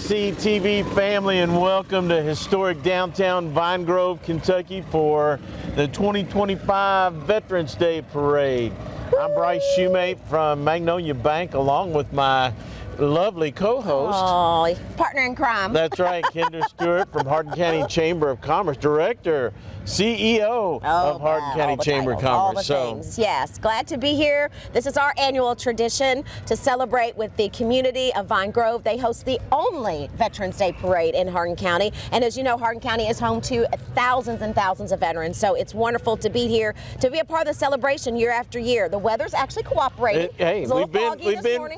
HCEC-TV family, and welcome to historic downtown Vine Grove, Kentucky for the 2025 Veterans Day Parade. I'm Bryce Shoemate from Magnolia Bank, along with my lovely co-host. Oh, partner in crime. That's right, Kendra Stewart from Hardin County Chamber of Commerce, Director, CEO of Hardin County Chamber of Commerce. All the things, yes. Glad to be here. This is our annual tradition to celebrate with the community of Vine Grove. They host the only Veterans Day Parade in Hardin County. And as you know, Hardin County is home to thousands and thousands of veterans. So it's wonderful to be here, to be a part of the celebration year after year. The weather's actually cooperating.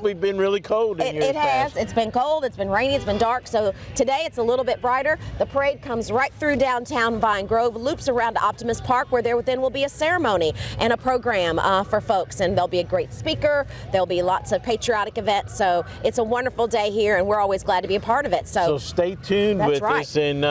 We've been really cold. It has. It's been cold, it's been rainy, it's been dark. So today it's a little bit brighter. The parade comes right through downtown Vine Grove, loops around to Optimus Park, where there then will be a ceremony and a program for folks. And there'll be a great speaker. There'll be lots of patriotic events. So it's a wonderful day here, and we're always glad to be a part of it. So stay tuned with us. And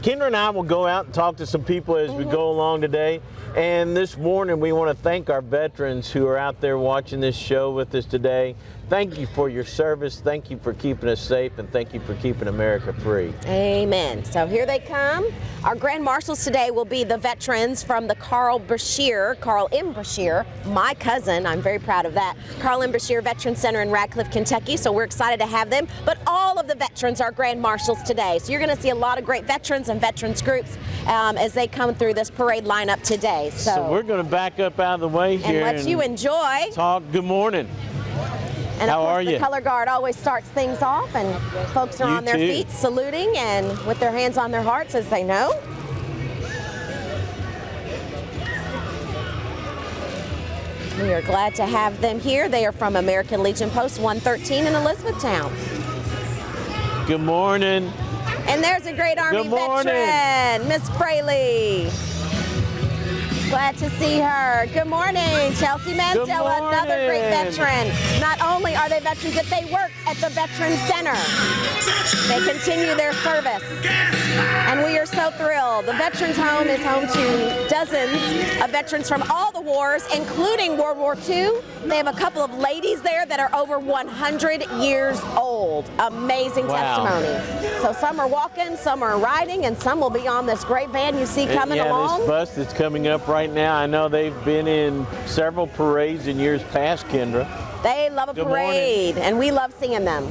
Kendra and I will go out and talk to some people as we go along today. And this morning we want to thank our veterans who are out there watching this show with us today. Thank you for your service. Thank you for keeping us safe, and thank you for keeping America free. Amen. So here they come. Our Grand Marshals today will be the veterans from the Carl M. Brashear, my cousin. I'm very proud of that. Carl M. Brashear Veteran Center in Radcliffe, Kentucky. So we're excited to have them. But all of the veterans are Grand Marshals today. So you're going to see a lot of great veterans and veterans groups as they come through this parade lineup today. So we're going to back up out of the way here and let you enjoy. Talk. Good morning. And how of course, are you? The color guard always starts things off, and folks are on their feet saluting and with their hands on their hearts as they know. We are glad to have them here. They are from American Legion Post 113 in Elizabethtown. Good morning. And there's a great Army veteran, Miss Fraley. Glad to see her. Good morning, Chelsea Mansell, another great veteran. Not only are they veterans, but they work at the Veteran Center. They continue their service. And we are so thrilled. The Veterans Home is home to dozens of veterans from all the wars, including World War II. They have a couple of ladies there that are over 100 years old. Amazing testimony. So some are walking, some are riding, and some will be on this great van you see coming along. This bus that's coming up right now, I know they've been in several parades in years past, Kendra. They love a parade, and we love seeing them.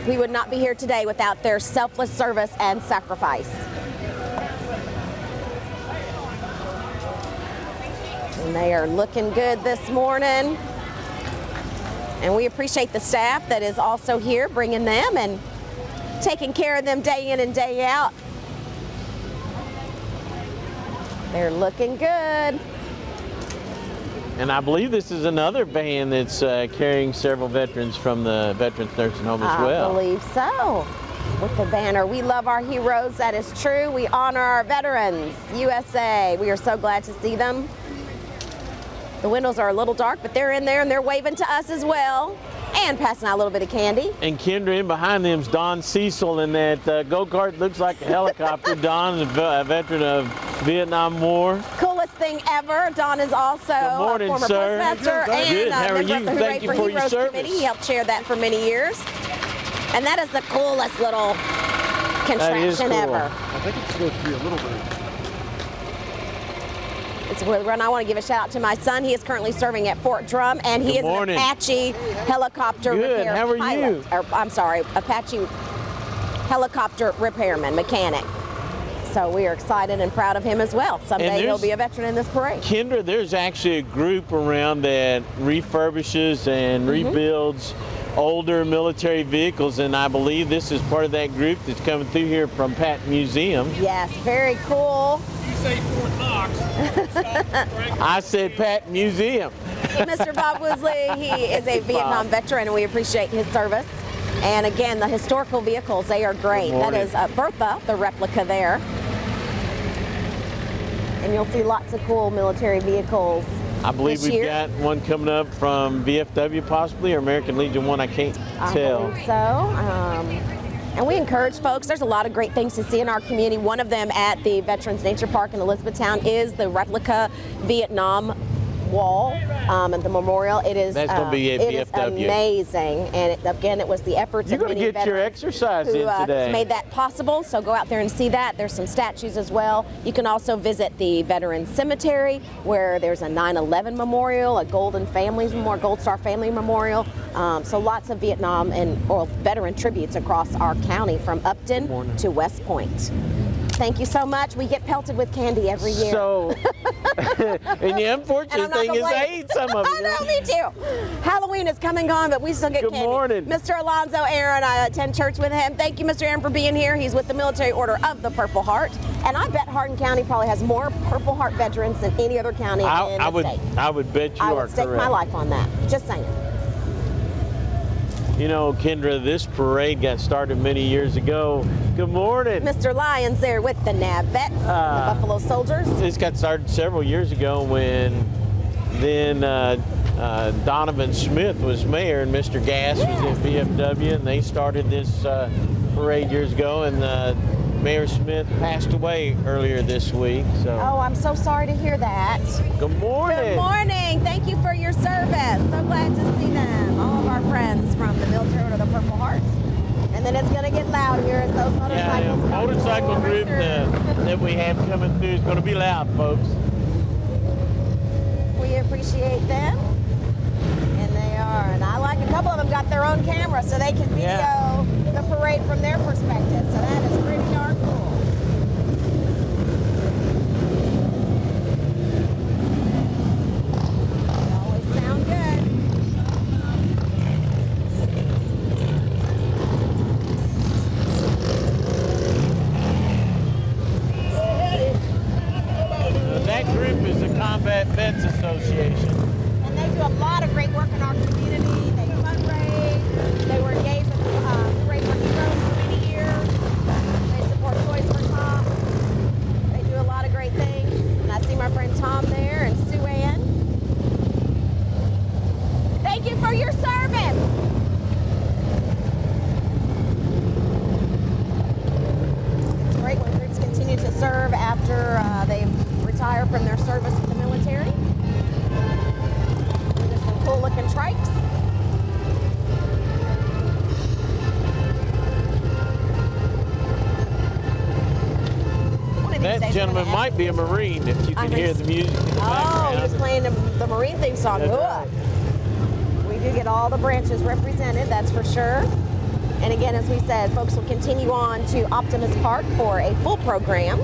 We would not be here today without their selfless service and sacrifice. And they are looking good this morning. And we appreciate the staff that is also here bringing them and taking care of them day in and day out. They're looking good. And I believe this is another van that's carrying several veterans from the Veterans Nursing Home as well. I believe so. With the banner, we love our heroes. That is true. We honor our veterans. USA. We are so glad to see them. The windows are a little dark, but they're in there and they're waving to us as well. And passing out a little bit of candy. And Kendra, in behind them is Don Cecil, and that go-kart looks like a helicopter. Don is a veteran of Vietnam War. Coolest thing ever. Don is also a former postmaster and How are you? Thank you for your service. Committee. He helped chair that for many years. And that is the coolest little contraption ever. I think it's supposed to be a little bit. It's really run. I want to give a shout out to my son. He is currently serving at Fort Drum, and he is an Apache helicopter repair pilot. I'm sorry, Apache helicopter repairman, mechanic. So we are excited and proud of him as well. Someday he'll be a veteran in this parade. Kendra, there's actually a group around that refurbishes and rebuilds older military vehicles, and I believe this is part of that group that's coming through here from Patton Museum. Yes, very cool. You say Fort Knox. I said Patton Museum. Mr. Bob Woosley, he is a Vietnam veteran, and we appreciate his service. And again, the historical vehicles, they are great. That is Bertha, the replica there. And you'll see lots of cool military vehicles. I believe we've got one coming up from VFW possibly, or American Legion 1, I can't tell. I believe so. And we encourage folks, there's a lot of great things to see in our community. One of them at the Veterans Nature Park in Elizabethtown is the replica Vietnam wall at the memorial. It is That's going to be a it is VFW. amazing, and again, it was the efforts You're of going to many get your veterans exercise who in today. made that possible. So go out there and see that. There's some statues as well. You can also visit the Veterans Cemetery, where there's a 9/11 memorial, a Golden Star Family Memorial. So lots of Vietnam or veteran tributes across our county, from Upton to West Point. Thank you so much. We get pelted with candy every year. So, and the unfortunate thing is I ate some of it. I know, me too. Halloween is coming on, but we still get candy. Good morning. Mr. Alonzo Aaron, I attend church with him. Thank you, Mr. Aaron, for being here. He's with the Military Order of the Purple Heart. And I bet Hardin County probably has more Purple Heart veterans than any other county in the state. I would bet you I are would stake correct. my life on that. Just saying. You know, Kendra, this parade got started many years ago. Good morning. Mr. Lyons there with the NAV vets, the Buffalo Soldiers. This got started several years ago when then Donovan Smith was mayor and Mr. Gass was in VFW, and they started this parade years ago, and Mayor Smith passed away earlier this week. So. Oh, I'm so sorry to hear that. Good morning. Good morning. Thank you for your service. So glad to see them. All of our friends from the Military Order of the Purple Heart. And then it's going to get loud here as those motorcycles come motorcycle rolling group through. that we have coming through is going to be loud, folks. We appreciate them. And they are. And I like a couple of them got their own camera so they can video the parade from their perspective. So that is pretty darn cool. They always sound good. That group is the Combat Vets Association. And they do a lot of great work in our community. They fundraise. They were engaged with Parade for Heroes for many years. They support Toys for Tots. They do a lot of great things. And I see my friend Tom there and Sue Ann. Thank you for your service. It's great when groups continue to serve after they retire from their service with the military. There's some cool looking trikes. That gentleman might be a Marine if you can hear the music in the background. Oh, he was playing the Marine theme song. That's Good. right. We do get all the branches represented, that's for sure. And again, as we said, folks will continue on to Optimus Park for a full program.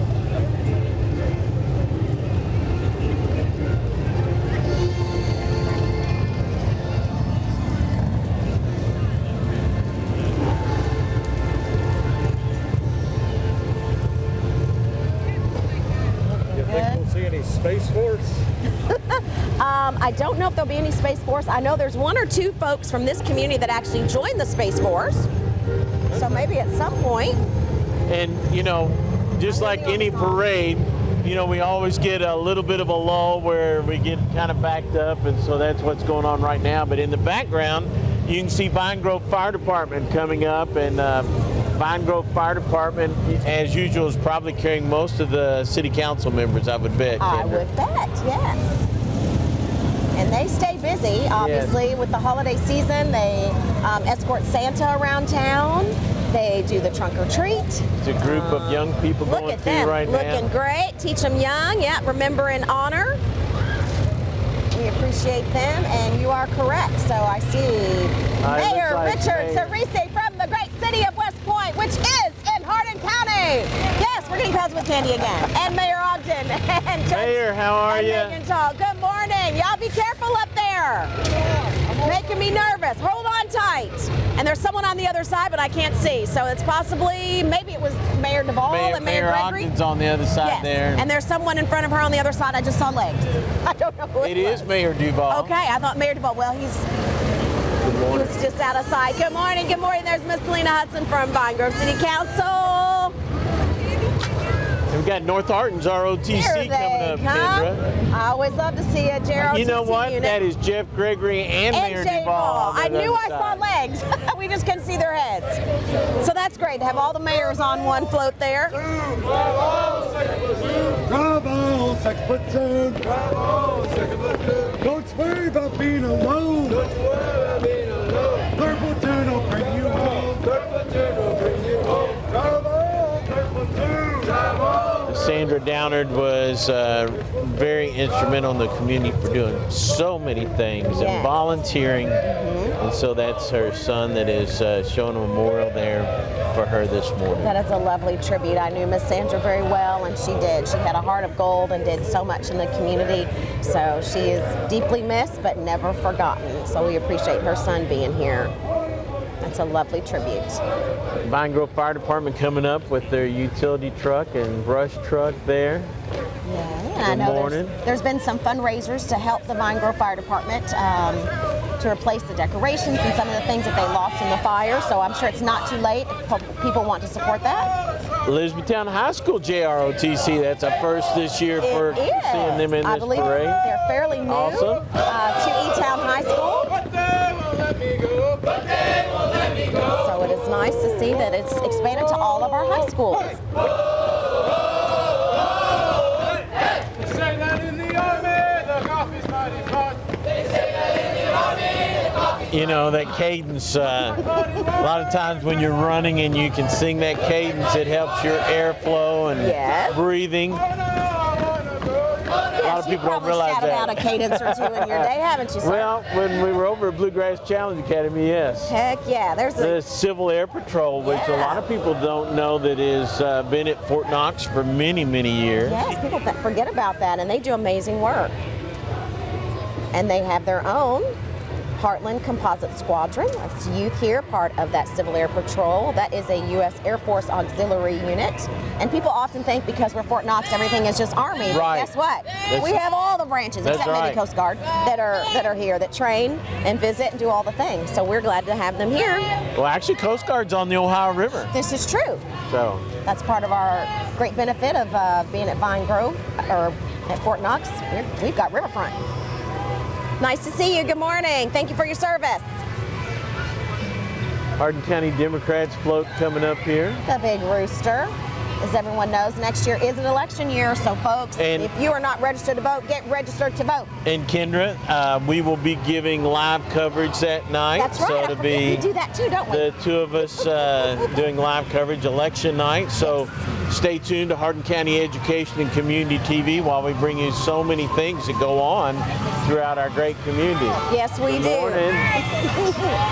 You think we'll see any Space Force? I don't know if there'll be any Space Force. I know there's one or two folks from this community that actually joined the Space Force. So maybe at some point. And, you know, just like any parade, you know, we always get a little bit of a lull where we get kind of backed up, and so that's what's going on right now. But in the background, you can see Vine Grove Fire Department coming up, and Vine Grove Fire Department, as usual, is probably carrying most of the city council members, I would bet. I Kendra. would bet, yes. And they stay busy, obviously, with the holiday season. They escort Santa around town. They do the trunk or treat. It's a group of young people Look going at through them, right looking now. great. Teach them young, yeah, remember and honor. We appreciate them, and you are correct. So I see Mayor Richard Cerisi from the great city of West Point, which is in Hardin County. Yes, we're getting pelted with candy again. And Mayor Ogden and Judge Mayor, how are and you? Megan Tall. Good morning. Y'all be careful up there. Making me nervous. Hold on tight. And there's someone on the other side, but I can't see. So it's possibly, maybe it was Mayor Duvall and Mayor Gregory. Ogden's on the other side Yes. there. And there's someone in front of her on the other side. I just saw legs. I don't know who It is Mayor Duvall. Okay, I thought Mayor Duvall. Well, he was just out of sight. Good morning. Good morning. There's Miss Selena Hudson from Vine Grove City Council. We got North Arden's ROTC Here coming up, they come. Kendra. I always love to see a JROTC You know what? unit. That is Jeff Gregory and Mayor Jay Duvall. Ball. on the I knew other I saw side. legs. We just couldn't see their heads. So that's great to have all the mayors on one float there. Bravo, second platoon. Bravo, second platoon. Don't worry about being alone. Don't worry about being alone. Third platoon will bring you home. Third platoon will bring you home. Bravo, third platoon. Bravo. Sandra Downard was very instrumental in the community for doing so many things and Yes. volunteering. And so that's her son that is showing a memorial there for her this morning. That is a lovely tribute. I knew Miss Sandra very well, and she did. She had a heart of gold and did so much in the community. So she is deeply missed, but never forgotten. So we appreciate her son being here. That's a lovely tribute. Vine Grove Fire Department coming up with their utility truck and brush truck there. Yeah, and I Good know morning. there's been some fundraisers to help the Vine Grove Fire Department to replace the decorations and some of the things that they lost in the fire. So I'm sure it's not too late if people want to support that. Elizabethtown High School JROTC, that's a first this year for It is. seeing them in I this believe parade. they're fairly new Awesome. to E-Town High School. So it is nice to see that it's expanded to all of our high schools. Say that in the army, the coffee's mighty hot. You know, that cadence, a lot of times when you're running and you can sing that cadence, it helps your airflow and Yes. breathing. A lot of people don't realize shouted out a that. cadence or two in your day, haven't you, sir? Well, when we were over at Bluegrass Challenge Academy, yes. Heck yeah, there's The a Civil Air Patrol, which a lot of people don't know that has been at Fort Knox for many, many years. yes, people forget about that, and they do amazing work. And they have their own Heartland Composite Squadron. That's youth here, part of that Civil Air Patrol. That is a U.S. Air Force auxiliary unit. And people often think because we're Fort Knox, everything is just Army. But Right. guess what? That's- We have all the branches, That's except maybe right. Coast Guard, that are here, that train and visit and do all the things. So we're glad to have them here. Well, actually, Coast Guard's on the Ohio River. This is true. So, That's part of our great benefit of being at Vine Grove or at Fort Knox. We've got riverfront. Nice to see you. Good morning. Thank you for your service. Hardin County Democrats float coming up here. The Big Rooster. As everyone knows, next year is an election year, so folks, And- if you are not registered to vote, get registered to vote. And Kendra, we will be giving live coverage that night. That's right. So I it'll forget be we do that too, don't we? the two of us doing live coverage election night. So stay tuned to Hardin County Education and Community TV while we bring you so many things that go on throughout our great community. Yes, we Good do. morning.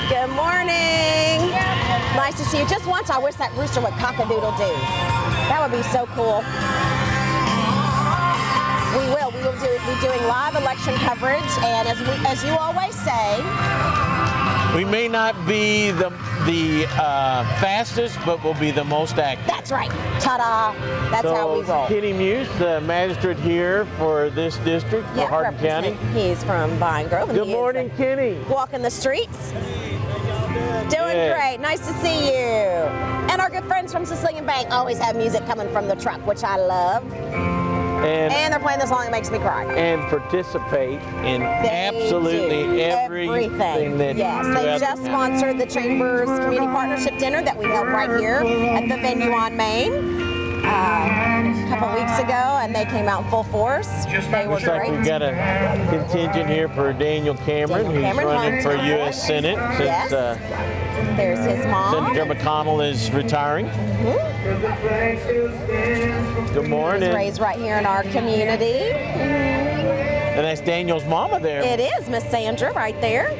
Good morning. Nice to see you. Just once, I wish that rooster would cock-a-doodle-doo. That would be so cool. We will. We will be doing live election coverage, and as you always say, We may not be the fastest, but we'll be the most active. that's right. Ta-da. That's how we roll. Kenny Muse, the magistrate here for this district, for Hardin County. represent- He's from Vine Grove. and Good he is, morning, Kenny. walking the streets. Doing Good. great. Nice to see you. And our good friends from Sicilian Bank always have music coming from the truck, which I love. And they're playing this song that makes me cry. And participate in They absolutely do everything that yes, they throughout just the- sponsored the Chamber's Community Partnership Dinner that we held right here at the venue on Main a couple weeks ago, and they came out in full force. They were Looks like great. we've got a contingent here for Daniel Cameron, Daniel Cameron, who's running for home U.S. Senate Yes. since There's his mom. Senator McConnell is retiring. Good He's morning. raised right here in our community. And that's Daniel's mama there. It is Miss Sandra right there.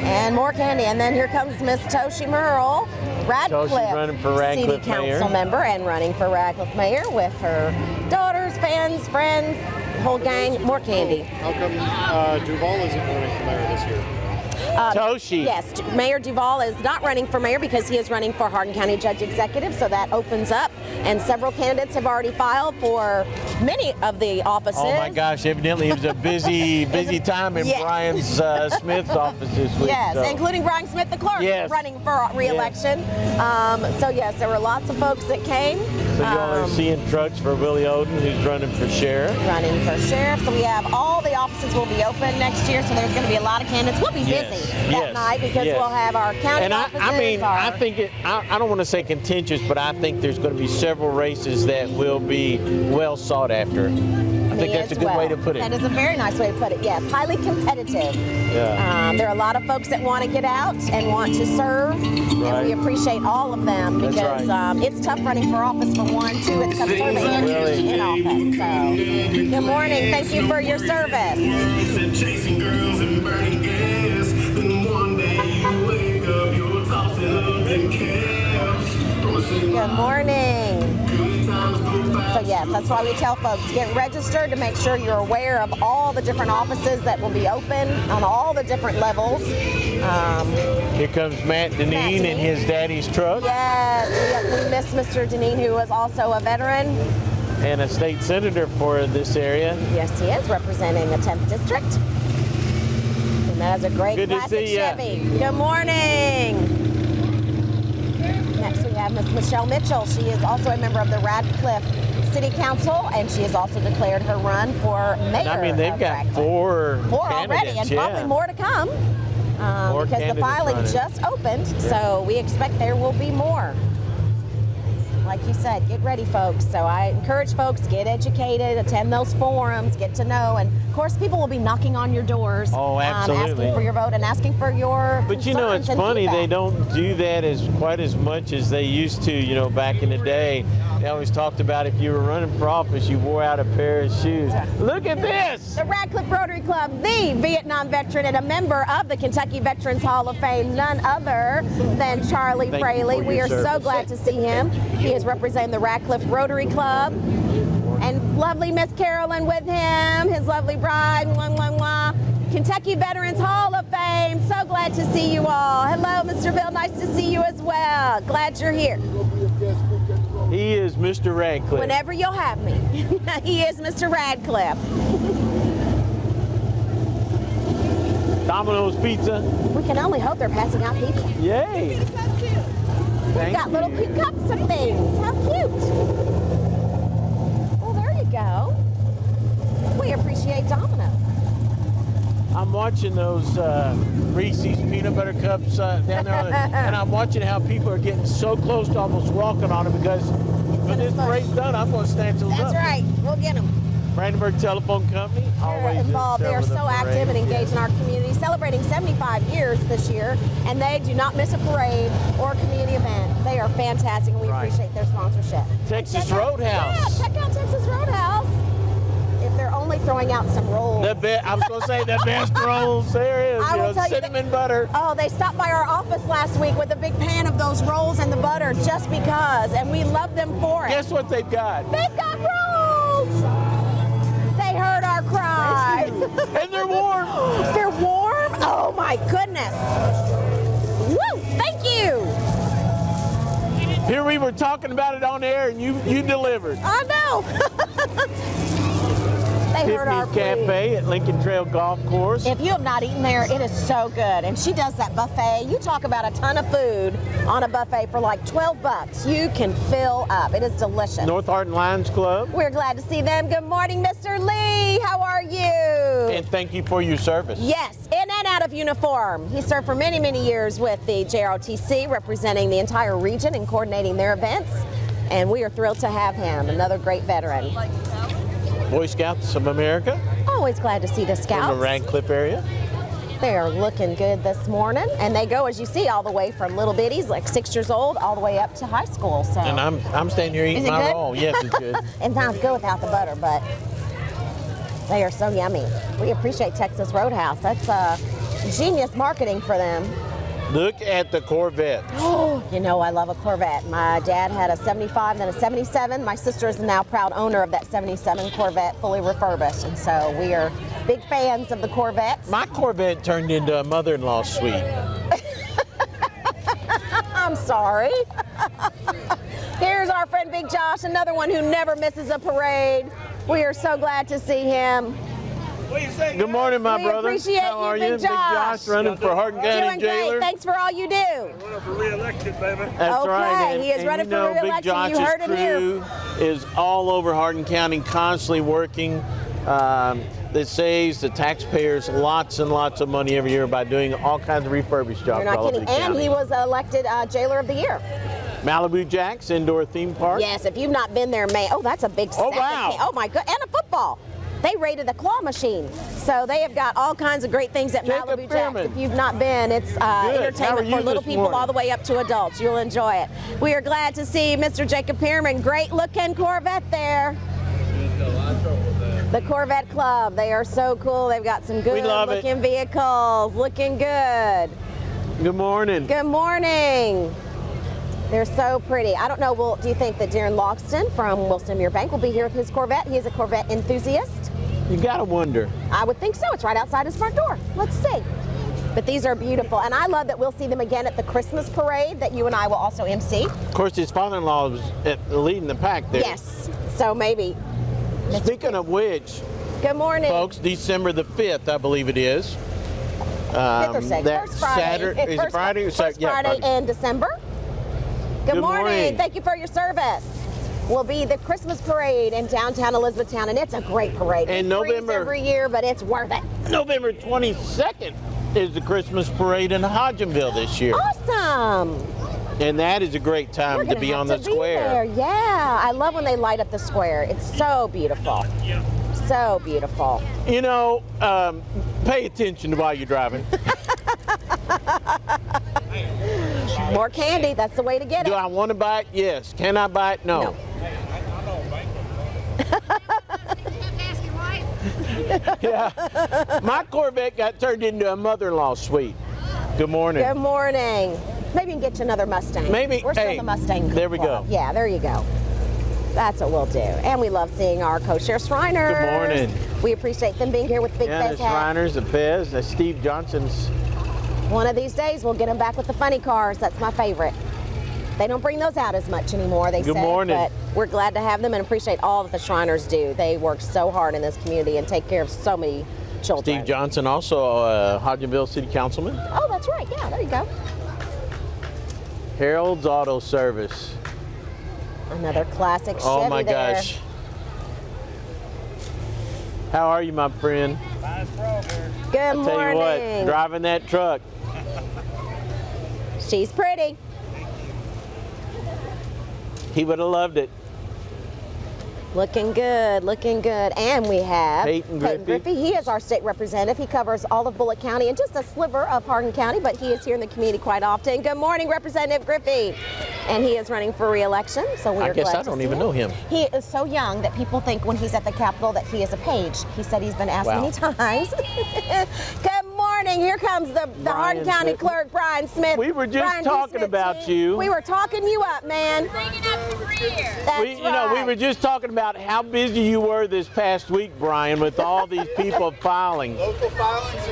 And more candy. And then here comes Miss Toshi Merle, Radcliffe, Toshi running for Radcliffe City Mayor. Council member and running for Radcliffe Mayor with her daughters, fans, friends, whole gang. More candy. How come Duval isn't running for mayor this year? Toshi. Yes, Mayor Duval is not running for mayor because he is running for Hardin County Judge Executive, so that opens up and several candidates have already filed for many of the offices. Oh my gosh, evidently it was a busy time in Yes. Brian Smith's office this week. Yes, so. including Brian Smith, the clerk, Yes. running for re-election. So yes, there were lots of folks that came. So y'all are seeing trucks for Willie Oden, who's running for sheriff. Running for sheriff. So we have all the offices will be open next year. So there's going to be a lot of candidates. We'll be busy that night because we'll have our county and offices. I think I don't want to say contentious, but I think there's going to be several races that will be well sought after. I think that's a good way to put it. That is a very nice way to put it, yes. Highly competitive. Yeah. There are a lot of folks that want to get out and want to serve, and we appreciate all of them because it's tough running for office for one, two, it's tough serving in office. So, good morning. Thank you for your service. Chasing girls and burning gas. Then one day you wake up, you're tossing up in cabs. Good morning. So yes, that's why we tell folks, get registered to make sure you're aware of all the different offices that will be open on all the different levels. Here comes Matt Deneen in his daddy's truck. Yes, we miss Mr. Deneen, who is also a veteran. And a state senator for this area. Yes, he is, representing the 10th District. And that is a great classic Chevy. Good morning. Next we have Miss Michelle Mitchell. She is also a member of the Radcliffe City Council, and she has also declared her run for mayor. I mean, they've got Radcliffe. four already, and probably more to come because the filing just opened. So we expect there will be more. Like you said, get ready, folks. So I encourage folks, get educated, attend those forums, get to know. And of course, people will be knocking on your doors, asking for your vote and asking for your But you know, it's funny, they don't do that quite as much as they used to, you know, back in the day. They always talked about if you were running for office, you wore out a pair of shoes. Look at this! The Radcliffe Rotary Club, the Vietnam veteran and a member of the Kentucky Veterans Hall of Fame, none other than Charlie Fraley. We are so glad to see him. He is representing the Radcliffe Rotary Club. And lovely Miss Carolyn with him, his lovely bride, Kentucky Veterans Hall of Fame. So glad to see you all. Hello, Mr. Bill, nice to see you as well. Glad you're here. He is Mr. Radcliffe. Whenever you'll have me. He is Mr. Radcliffe. Domino's Pizza. We can only hope they're passing out pizza. Yay! We've got little cute cups of things. How cute. Well, there you go. We appreciate Domino's. I'm watching those Reese's peanut butter cups down there, and I'm watching how people are getting so close to almost walking on them because when this race done, I'm going to snatch those up. That's right. We'll get them. Brandenburg Telephone Company, always involved. They are so active and engaged in our community, celebrating 75 years this year, and they do not miss a parade or a community event. They are fantastic, and we appreciate their sponsorship. Texas Roadhouse. Yeah, check out Texas Roadhouse. If they're only throwing out some rolls. I was going to say the best rolls there is. I will tell you cinnamon butter. Oh, they stopped by our office last week with a big pan of those rolls and the butter just because, and we love them for it. Guess what they've got? They've got rolls. They heard our cry. And they're warm. They're warm? Oh my goodness. Woo, thank you. Here we were talking about it on air and you delivered. I know. They heard our Tiffany's Cafe at Lincoln Trail Golf Course. If you have not eaten there, it is so good. And she does that buffet. You talk about a ton of food on a buffet for like $12. You can fill up. It is delicious. North Hardin Lions Club. We're glad to see them. Good morning, Mr. Lee. How are you? And thank you for your service. Yes, in and out of uniform. He served for many, many years with the JROTC, representing the entire region and coordinating their events. And we are thrilled to have him, another great veteran. Boy Scouts of America. Always glad to see the Scouts. From the Radcliffe area. They are looking good this morning, and they go, as you see, all the way from little bitties, like 6 years old, all the way up to high school. So. And I'm standing here eating my roll. Yes, it's good. It's not good without the butter, but they are so yummy. We appreciate Texas Roadhouse. That's genius marketing for them. Look at the Corvette. Oh, you know I love a Corvette. My dad had a 75, then a 77. My sister is the now proud owner of that 77 Corvette, fully refurbished. And so we are big fans of the Corvettes. My Corvette turned into a mother-in-law suite. I'm sorry. Here's our friend Big Josh, another one who never misses a parade. We are so glad to see him. Good morning, my We brother. appreciate How you, are Big you? Josh. Big Josh running for Hardin County Doing Jailer. great. Thanks for all you do. Running for re-election, baby. That's Okay, right. And, he is and running you know, for re-election. Big Josh's You heard him here. crew is all over Hardin County, constantly working. That saves the taxpayers lots and lots of money every year by doing all kinds of refurbished jobs. You're not all over kidding. the And county. he was elected Jailer of the Year. Malibu Jack's indoor theme park. Yes, if you've not been there, oh, that's a big Oh, second wow. Oh my God, and a football. They raided the claw machine. So they have got all kinds of great things at Jacob Malibu Jack's. Pearman. If you've not been, it's How are entertainment you for little this people morning? all the way up to adults. You'll enjoy it. We are glad to see Mr. Jacob Pearman. Great looking Corvette there. The Corvette Club, they are so cool. They've got some good love it. looking vehicles, looking good. Good morning. Good morning. They're so pretty. I don't know, well, do you think that Darren Loxton from Wilson Muir Bank will be here with his Corvette? He is a Corvette enthusiast. You gotta wonder. I would think so. It's right outside his front door. Let's see. But these are beautiful. And I love that we'll see them again at the Christmas parade that you and I will also MC. Of course, his father-in-law was leading the pack there. Yes. So maybe. Speaking of which, Good morning. folks, December the 5th, I believe it is. 5th or 6th. That First Friday. Saturday, is it First- Friday or First Yeah, Friday in December. Good Good morning. morning. Thank you for your service. Will be the Christmas parade in downtown Elizabethtown, and it's a great parade. And It freezes November- every year, but it's worth it. November 22nd is the Christmas parade in Hodgenville this year. Awesome. And that is a great time We're to gonna be have on to the be there. square. Yeah, I love when they light up the square. It's so beautiful. So beautiful. You know, pay attention while you're driving. More candy, that's the way to get Do it. I want to buy it? Yes. Can I buy it? No. No. Yeah. My Corvette got turned into a mother-in-law suite. Good morning. Good morning. Maybe you can get you another Mustang. Maybe. We're still Hey, the Mustang there we Club. go. Yeah, there you go. That's what we'll do. And we love seeing our co-chair Shriners. Good morning. We appreciate them being here with Big Yeah, Fez the hat. Shriners, the Fez, the Steve Johnson's. One of these days we'll get them back with the funny cars. That's my favorite. They don't bring those out as much anymore, they Good say. morning. But we're glad to have them and appreciate all that the Shriners do. They work so hard in this community and take care of so many children. Steve Johnson, also a Hodgenville City Councilman. Oh, that's right. Yeah, there you go. Harold's Auto Service. Another classic Chevy Oh my there. gosh. How are you, my friend? Good Tell morning. you what, driving that truck. She's pretty. He would have loved it. Looking good, looking good. And we have Peyton Griffey. He is our state representative. He covers all of Bullitt County and just a sliver of Hardin County, but he is here in the community quite often. Good morning, Representative Griffey. And he is running for re-election, so we I are guess glad I to don't see even know him. He is so young that people think when he's at the Capitol that he is a page. He said he's been asked Wow. many times. Good morning. Here comes the Hardin County Smith. Clerk, Brian Smith. We were just Brian D. talking Smith, about team. you. We were talking you up, man. That's We right. were just talking about how busy you were this past week, Brian, with all these people filing. Local filings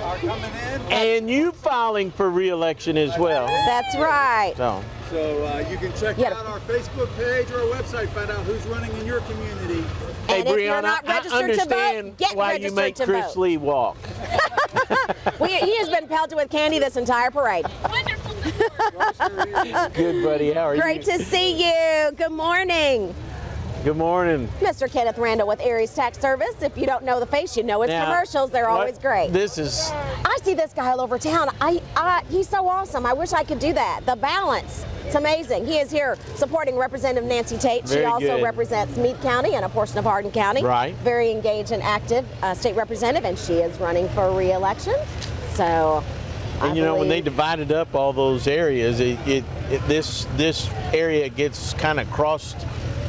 are coming in. And you filing for re-election as well. That's right. So, So you can check Yeah. out our Facebook page or our website, find out who's running in your community. hey, And if you're Brianna, not I registered to understand vote, get why you registered make to Chris vote. Lee walk. He has been pelted with candy this entire parade. Good, buddy. How are Great you? to see you. Good morning. Good morning. Mr. Kenneth Randall with Aries Tax Service. If you don't know the face, you know his Now, commercials. They're what- always great. This is I see this guy all over town. He's so awesome. I wish I could do that. The balance. It's amazing. He is here supporting Representative Nancy Tate. She Very also good. represents Meade County and a portion of Hardin County. Right. Very engaged and active state representative, and she is running for re-election. So, And you know, when they believe- divided up all those areas, this area gets kind of crossed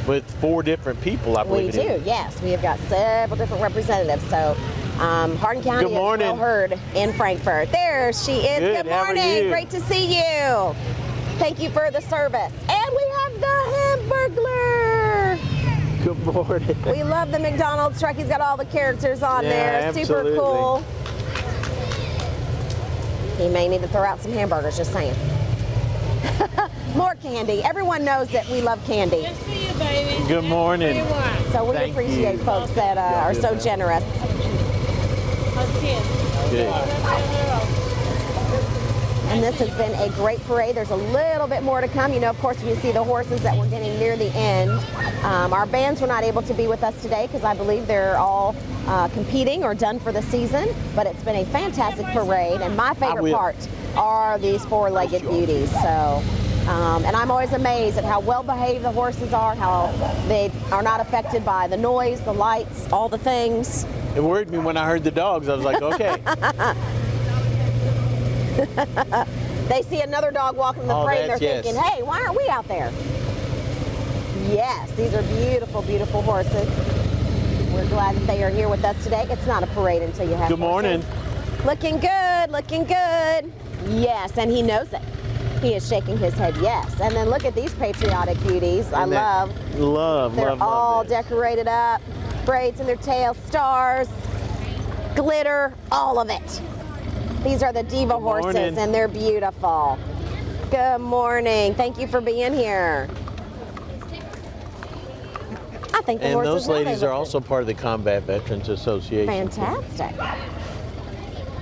with 4 different people, I we believe. do, it is. yes. We have got several different representatives. So, Hardin County Good is morning. well heard in Frankfurt. There she is. Good, how are morning. you? Great to see you. Thank you for the service. And we have the Hamburglar. Good morning. We love the McDonald's truck. He's got all the characters on Yeah, there. Super absolutely. cool. He may need to throw out some hamburgers, just saying. More candy. Everyone knows that we love candy. Just for you, baby. Good morning. What do you want? So we Thank appreciate you. folks that are good, so man. generous. Okay. Good. And this has been a great parade. There's a little bit more to come. You know, of course, you see the horses that we're getting near the end. Our bands were not able to be with us today because I believe they're all competing or done for the season. But it's been a fantastic parade, and my favorite part are these four-legged beauties. So, and I'm always amazed at how well behaved the horses are, how they are not affected by the noise, the lights, all the things. It worried me when I heard the dogs. I was like, okay. They see another dog walking in the parade and they're thinking, hey, why aren't we out there? Yes, these are beautiful, beautiful horses. We're glad that they are here with us today. It's not a parade until you have Good morning. horses. Looking good, looking good. Yes, and he knows it. He is shaking his head yes. And then look at these patriotic beauties. I love. They're all decorated up. Braids in their tails, stars, glitter, all of it. These are the diva horses, and they're beautiful. Good morning. Thank you for being here. I think the And horses those know they ladies look are good. also part of the Combat Veterans Association. Fantastic.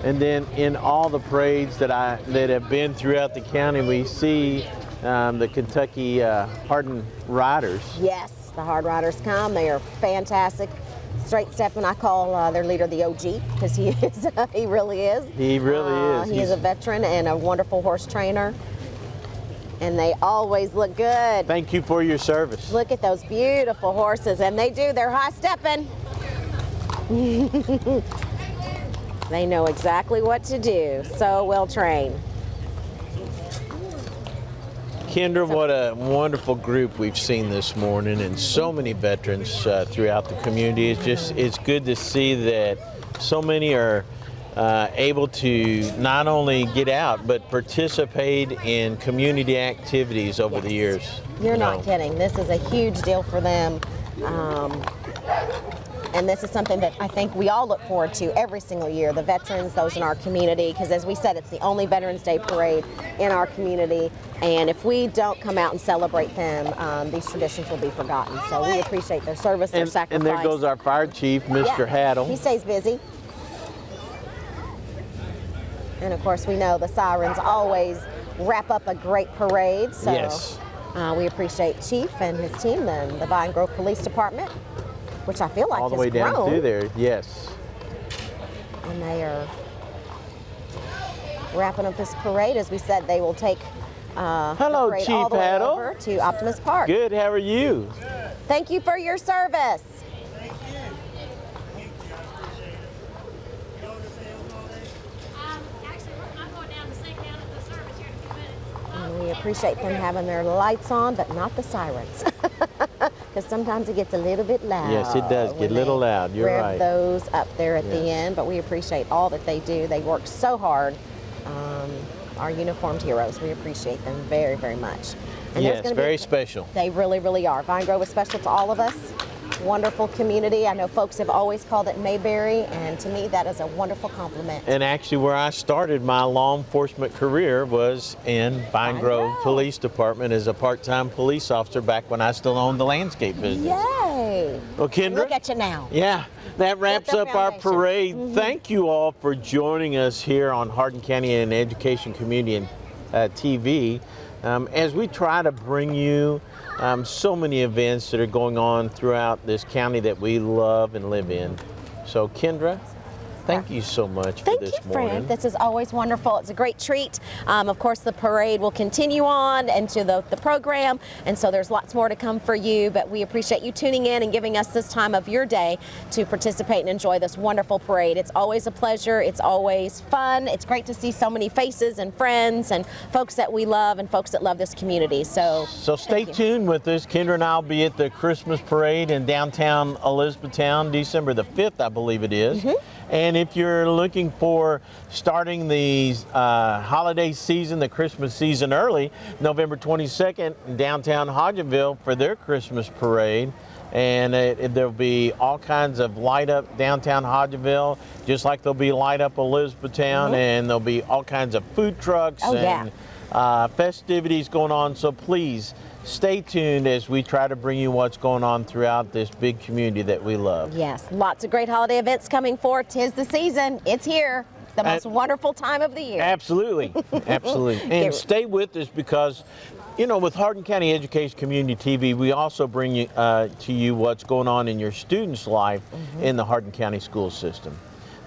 And then in all the parades that have been throughout the county, we see the Kentucky Hardened Riders. Yes, the Hard Riders come. They are fantastic. Straight stepping, I call their leader the OG because he is. He really is. He really is. He is a veteran and a wonderful horse trainer. And they always look good. Thank you for your service. Look at those beautiful horses, and they do. They're high stepping. They know exactly what to do. So well trained. Kendra, what a wonderful group we've seen this morning, and so many veterans throughout the community. It's good to see that so many are able to not only get out but participate in community activities over the years. You're not kidding. This is a huge deal for them. And this is something that I think we all look forward to every single year, the veterans, those in our community, because as we said, it's the only Veterans Day parade in our community. And if we don't come out and celebrate them, these traditions will be forgotten. So we appreciate their service, their sacrifice. And there goes our fire chief, Mr. Haddle. He stays busy. And of course, we know the sirens always wrap up a great parade. So Yes. We appreciate Chief and his team, and the Vine Grove Police Department, which I feel like all the has way down grown. through there, yes. And they are wrapping up this parade. As we said, they will take the Hello, parade Chief all the way Haddle. over to Optimus Park. Good, how are you? Thank you for your service. I'm going down to sing down at the service here in a few minutes. And we appreciate them having their lights on, but not the sirens. Because sometimes it gets a little bit loud. Yes, it does get when a little they loud. You're rev right. those up there at the Yes. end, but we appreciate all that they do. They work so hard. Our uniformed heroes, we appreciate them very, very much. And there's Yes, gonna very special. They really, really are. Vine Grove is special to all of us. Wonderful community. I know folks have always called it Mayberry, and to me that is a wonderful compliment. And actually where I started my law enforcement career was in Vine Grove Police Department as a part-time police officer back when I still owned the landscape business. Yay! Well, Kendra, Look at you now. yeah, that wraps the up our foundation. parade. Thank you all for joining us here on Hardin County and Education Community TV as we try to bring you so many events that are going on throughout this county that we love and live in. So Kendra, thank you so much for Thank this you, morning. Fred. This is always wonderful. It's a great treat. Of course, the parade will continue on into the program, and so there's lots more to come for you, but we appreciate you tuning in and giving us this time of your day to participate and enjoy this wonderful parade. It's always a pleasure. It's always fun. It's great to see so many faces and friends and folks that we love and folks that love this community. So stay tuned with us. Kendra and I will be at the Christmas parade in downtown Elizabethtown, December the 5th, I believe it is. And if you're looking for starting the holiday season, the Christmas season early, November 22nd, in downtown Hodgenville for their Christmas parade. And there'll be all kinds of light up downtown Hodgenville, just like there'll be light up Elizabethtown, and there'll be all kinds of food trucks and festivities going on. So please stay tuned as we try to bring you what's going on throughout this big community that we love. Yes, lots of great holiday events coming forth. 'Tis the season. It's here. The most wonderful time of the year. Absolutely. Absolutely. And stay with us because, you know, with Hardin County Education Community TV, we also bring you, to you what's going on in your students' life in the Hardin County school system.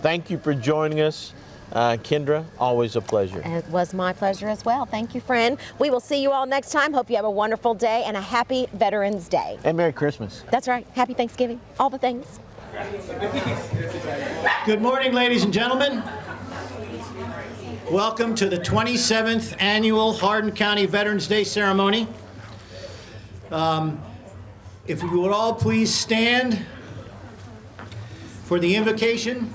Thank you for joining us. Kendra, always a pleasure. It was my pleasure as well. Thank you, friend. We will see you all next time. Hope you have a wonderful day and a happy Veterans Day. And Merry Christmas. That's right. Happy Thanksgiving. All the things. Good morning, ladies and gentlemen. Welcome to the 27th Annual Hardin County Veterans Day Ceremony. If you would all please stand for the invocation,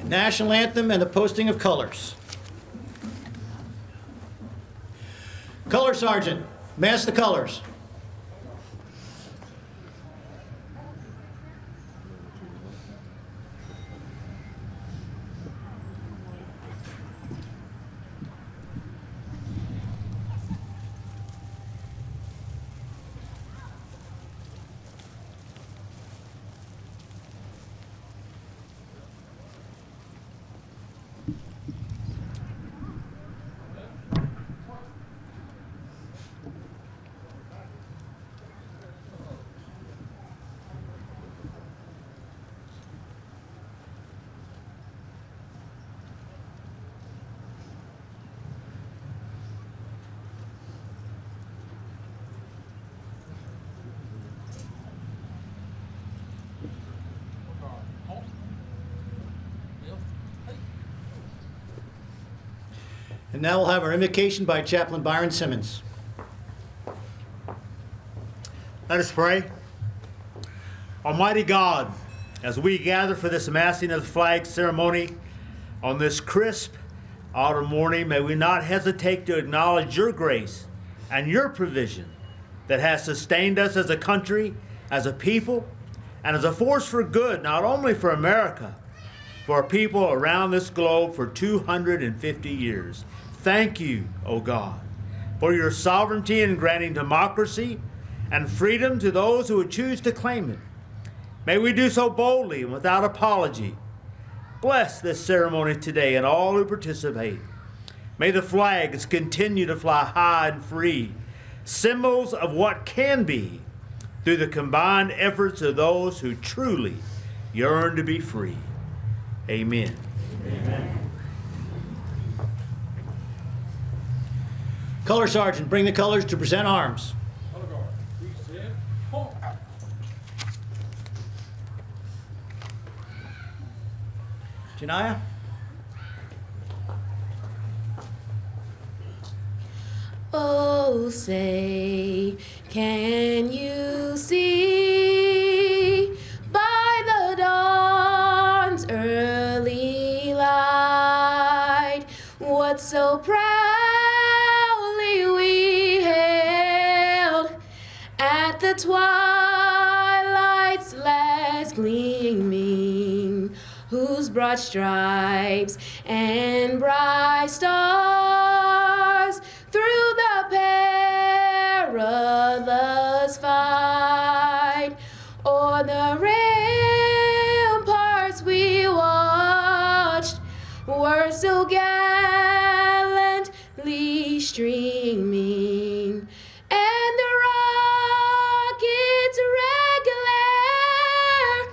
national anthem, and the posting of colors. Color Sergeant, mass the colors. And now we'll have our invocation by Chaplain Byron Simmons. Let us pray. Almighty God, as we gather for this massing of the flag ceremony on this crisp autumn morning, may we not hesitate to acknowledge your grace and your provision that has sustained us as a country, as a people, and as a force for good, not only for America, for people around this globe for 250 years. Thank you, O God, for your sovereignty in granting democracy and freedom to those who would choose to claim it. May we do so boldly and without apology. Bless this ceremony today and all who participate. May the flags continue to fly high and free, symbols of what can be through the combined efforts of those who truly yearn to be free. Amen. Amen. Color Sergeant, bring the colors to present arms. Janiyah? Oh, say, can you see by the dawn's early light what so proudly we hailed at the twilight's last gleaming, whose broad stripes and bright stars through the perilous fight o'er the ramparts we watched were so gallantly streaming, and the rockets regular,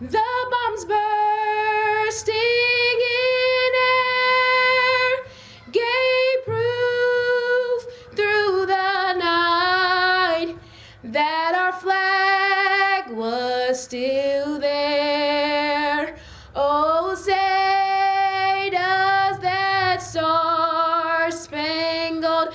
the bombs bursting in air, gave proof through the night that our flag was still there. Oh, say does that star-spangled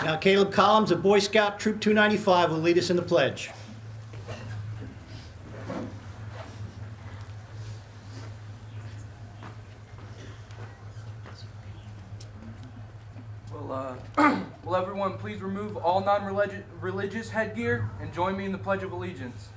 Now Caleb Collins of Boy Scout Troop 295 will lead us in the pledge. Will everyone please remove all non-religious headgear and join me in the Pledge of Allegiance?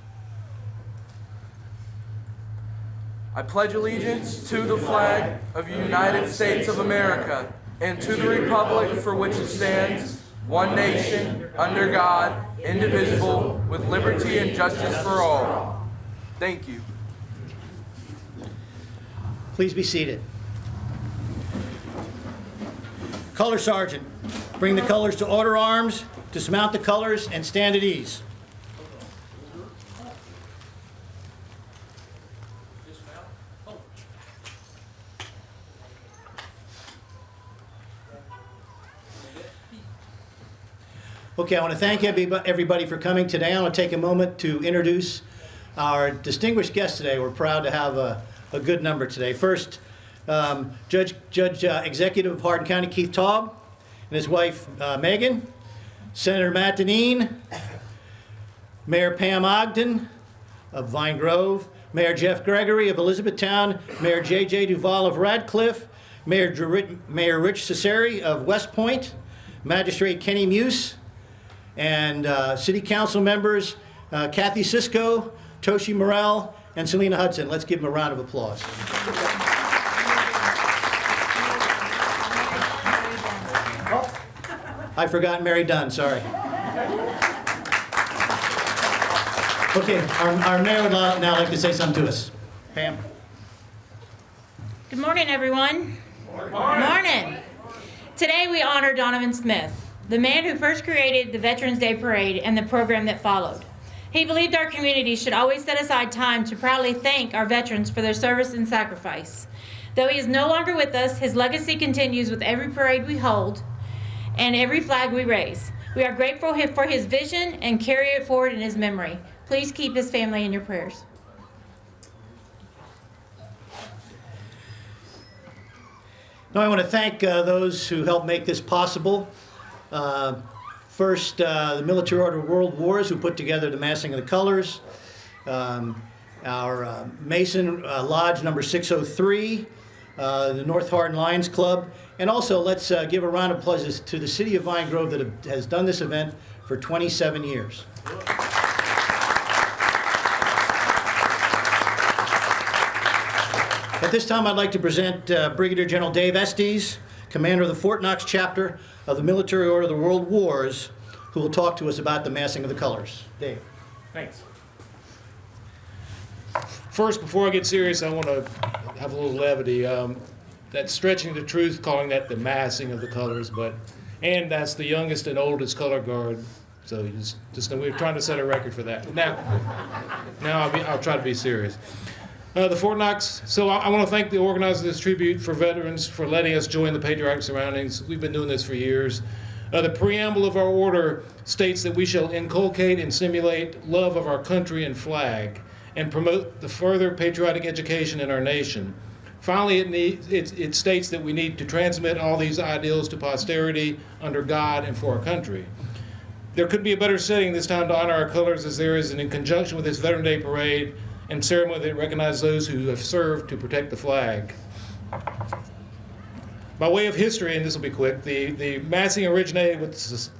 I pledge allegiance to the flag of the United States of America and to the republic for which it stands, one nation, under God, indivisible, with liberty and justice for all. Thank you. Please be seated. Color Sergeant, bring the colors to order arms, dismount the colors, and stand at ease. Okay, I want to thank everybody for coming today. I want to take a moment to introduce our distinguished guests today. We're proud to have a good number today. First, Judge Executive of Hardin County, Keith Taub, and his wife, Megan. Senator Matt Deneen, Mayor Pam Ogden of Vine Grove, Mayor Jeff Gregory of Elizabethtown, Mayor J.J. Duval of Radcliffe, Mayor Rich Cesari of West Point, Magistrate Kenny Muse, and City Council members Kathy Sisko, Toshi Morrell, and Selena Hudson. Let's give them a round of applause. I forgot Mary Dunn, sorry. Okay, our mayor would now like to say something to us. Pam. Good morning, everyone. Morning. Today we honor Donovan Smith, the man who first created the Veterans Day Parade and the program that followed. He believed our community should always set aside time to proudly thank our veterans for their service and sacrifice. Though he is no longer with us, his legacy continues with every parade we hold and every flag we raise. We are grateful for his vision and carry it forward in his memory. Please keep his family in your prayers. Now I want to thank those who helped make this possible. First, the Military Order of World Wars, who put together the massing of the colors. Our Mason Lodge number 603, the North Hardin Lions Club, and also let's give a round of applause to the City of Vine Grove that has done this event for 27 years. At this time, I'd like to present Brigadier General Dave Estes, commander of the Fort Knox chapter of the Military Order of the World Wars, who will talk to us about the massing of the colors. Dave. Thanks. First, before I get serious, I want to have a little levity. That's stretching the truth, calling that the massing of the colors, and that's the youngest and oldest color guard. So just know we're trying to set a record for that. Now I'll try to be serious. The Fort Knox, so I want to thank the organizers of this tribute for veterans for letting us join the patriotic surroundings. We've been doing this for years. The preamble of our order states that we shall inculcate and simulate love of our country and flag and promote the further patriotic education in our nation. Finally, it states that we need to transmit all these ideals to posterity under God and for our country. There could be a better setting this time to honor our colors as there is, and in conjunction with this Veteran Day Parade and ceremony that recognizes those who have served to protect the flag. By way of history, and this will be quick, the massing originated with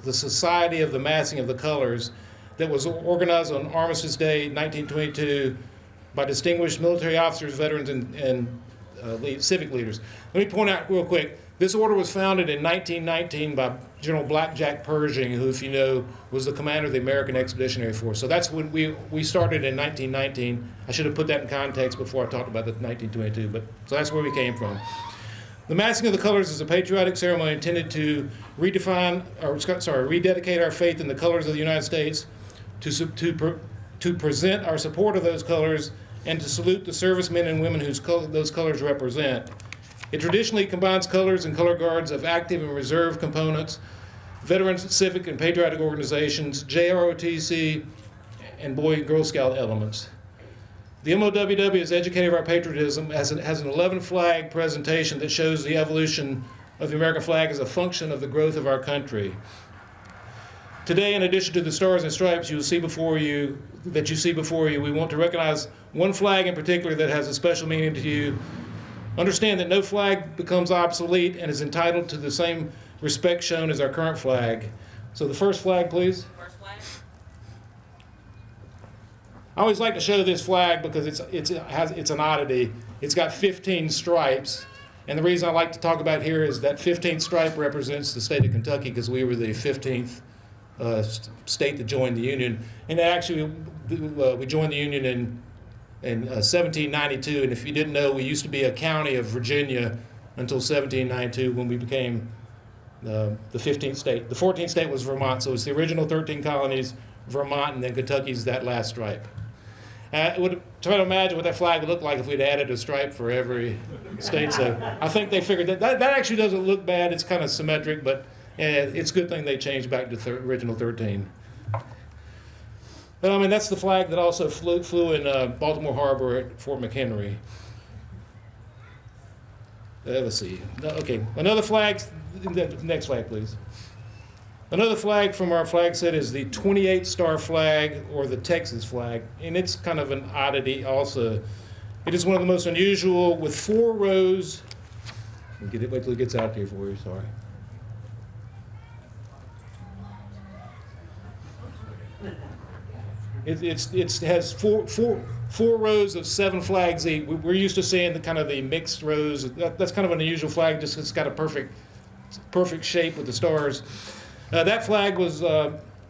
the Society of the Massing of the Colors that was organized on Armistice Day 1922 by distinguished military officers, veterans, and civic leaders. Let me point out real quick, this order was founded in 1919 by General Blackjack Pershing, who, if you know, was the commander of the American Expeditionary Force. So that's when we started in 1919. I should have put that in context before I talked about the 1922, but so that's where we came from. The massing of the colors is a patriotic ceremony intended to rededicate our faith in the colors of the United States, to present our support of those colors, and to salute the servicemen and women whose those colors represent. It traditionally combines colors and color guards of active and reserve components, veterans, civic and patriotic organizations, JROTC, and Boy and Girl Scout elements. The MOWW is educated of our patriotism, has an 11 flag presentation that shows the evolution of the American flag as a function of the growth of our country. Today, in addition to the stars and stripes you see before you, we want to recognize one flag in particular that has a special meaning to you. Understand that no flag becomes obsolete and is entitled to the same respect shown as our current flag. So the first flag, please. First flag. I always like to show this flag because it's an oddity. It's got 15 stripes, and the reason I like to talk about here is that 15th stripe represents the state of Kentucky because we were the 15th state that joined the Union. And actually, we joined the Union in 1792, and if you didn't know, we used to be a county of Virginia until 1792 when we became the 15th state. The 14th state was Vermont, so it's the original 13 colonies, Vermont, and then Kentucky's that last stripe. Try to imagine what that flag would look like if we'd added a stripe for every state. So I think they figured that actually doesn't look bad. It's kind of symmetric, but it's a good thing they changed back to the original 13. I mean, that's the flag that also flew in Baltimore Harbor at Fort McHenry. Let's see. Okay, another flag. Next flag, please. Another flag from our flag set is the 28-star flag, or the Texas flag, and it's kind of an oddity also. It is one of the most unusual, with 4 rows. Wait till it gets out here for you, sorry. It has four rows of 7 flags. We're used to seeing the mixed rows. That's kind of an unusual flag, just it's got a perfect shape with the stars. That flag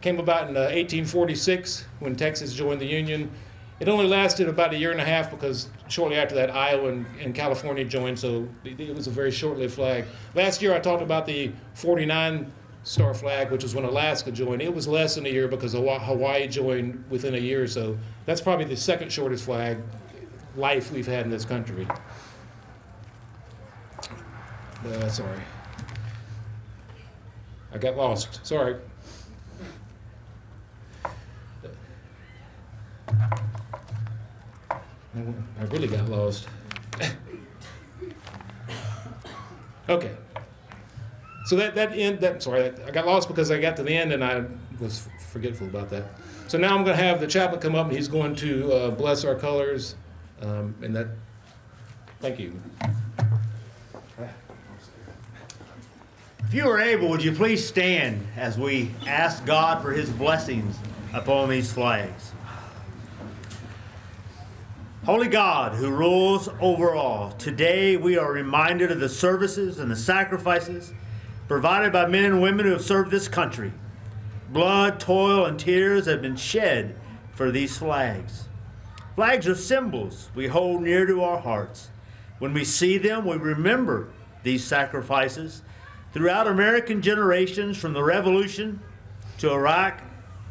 came about in 1846 when Texas joined the Union. It only lasted about a year and a half because shortly after that Iowa and California joined, so it was a very short-lived flag. Last year I talked about the 49-star flag, which was when Alaska joined. It was less than a year because Hawaii joined within a year or so. That's probably the second shortest flag life we've had in this country. Sorry. I got lost. Sorry. I really got lost. Okay. So I got lost because I got to the end and I was forgetful about that. So now I'm going to have the chaplain come up and he's going to bless our colors. Thank you. If you are able, would you please stand as we ask God for his blessings upon these flags? Holy God, who rules over all, today we are reminded of the services and the sacrifices provided by men and women who have served this country. Blood, toil, and tears have been shed for these flags. Flags are symbols we hold near to our hearts. When we see them, we remember these sacrifices throughout American generations, from the Revolution to Iraq,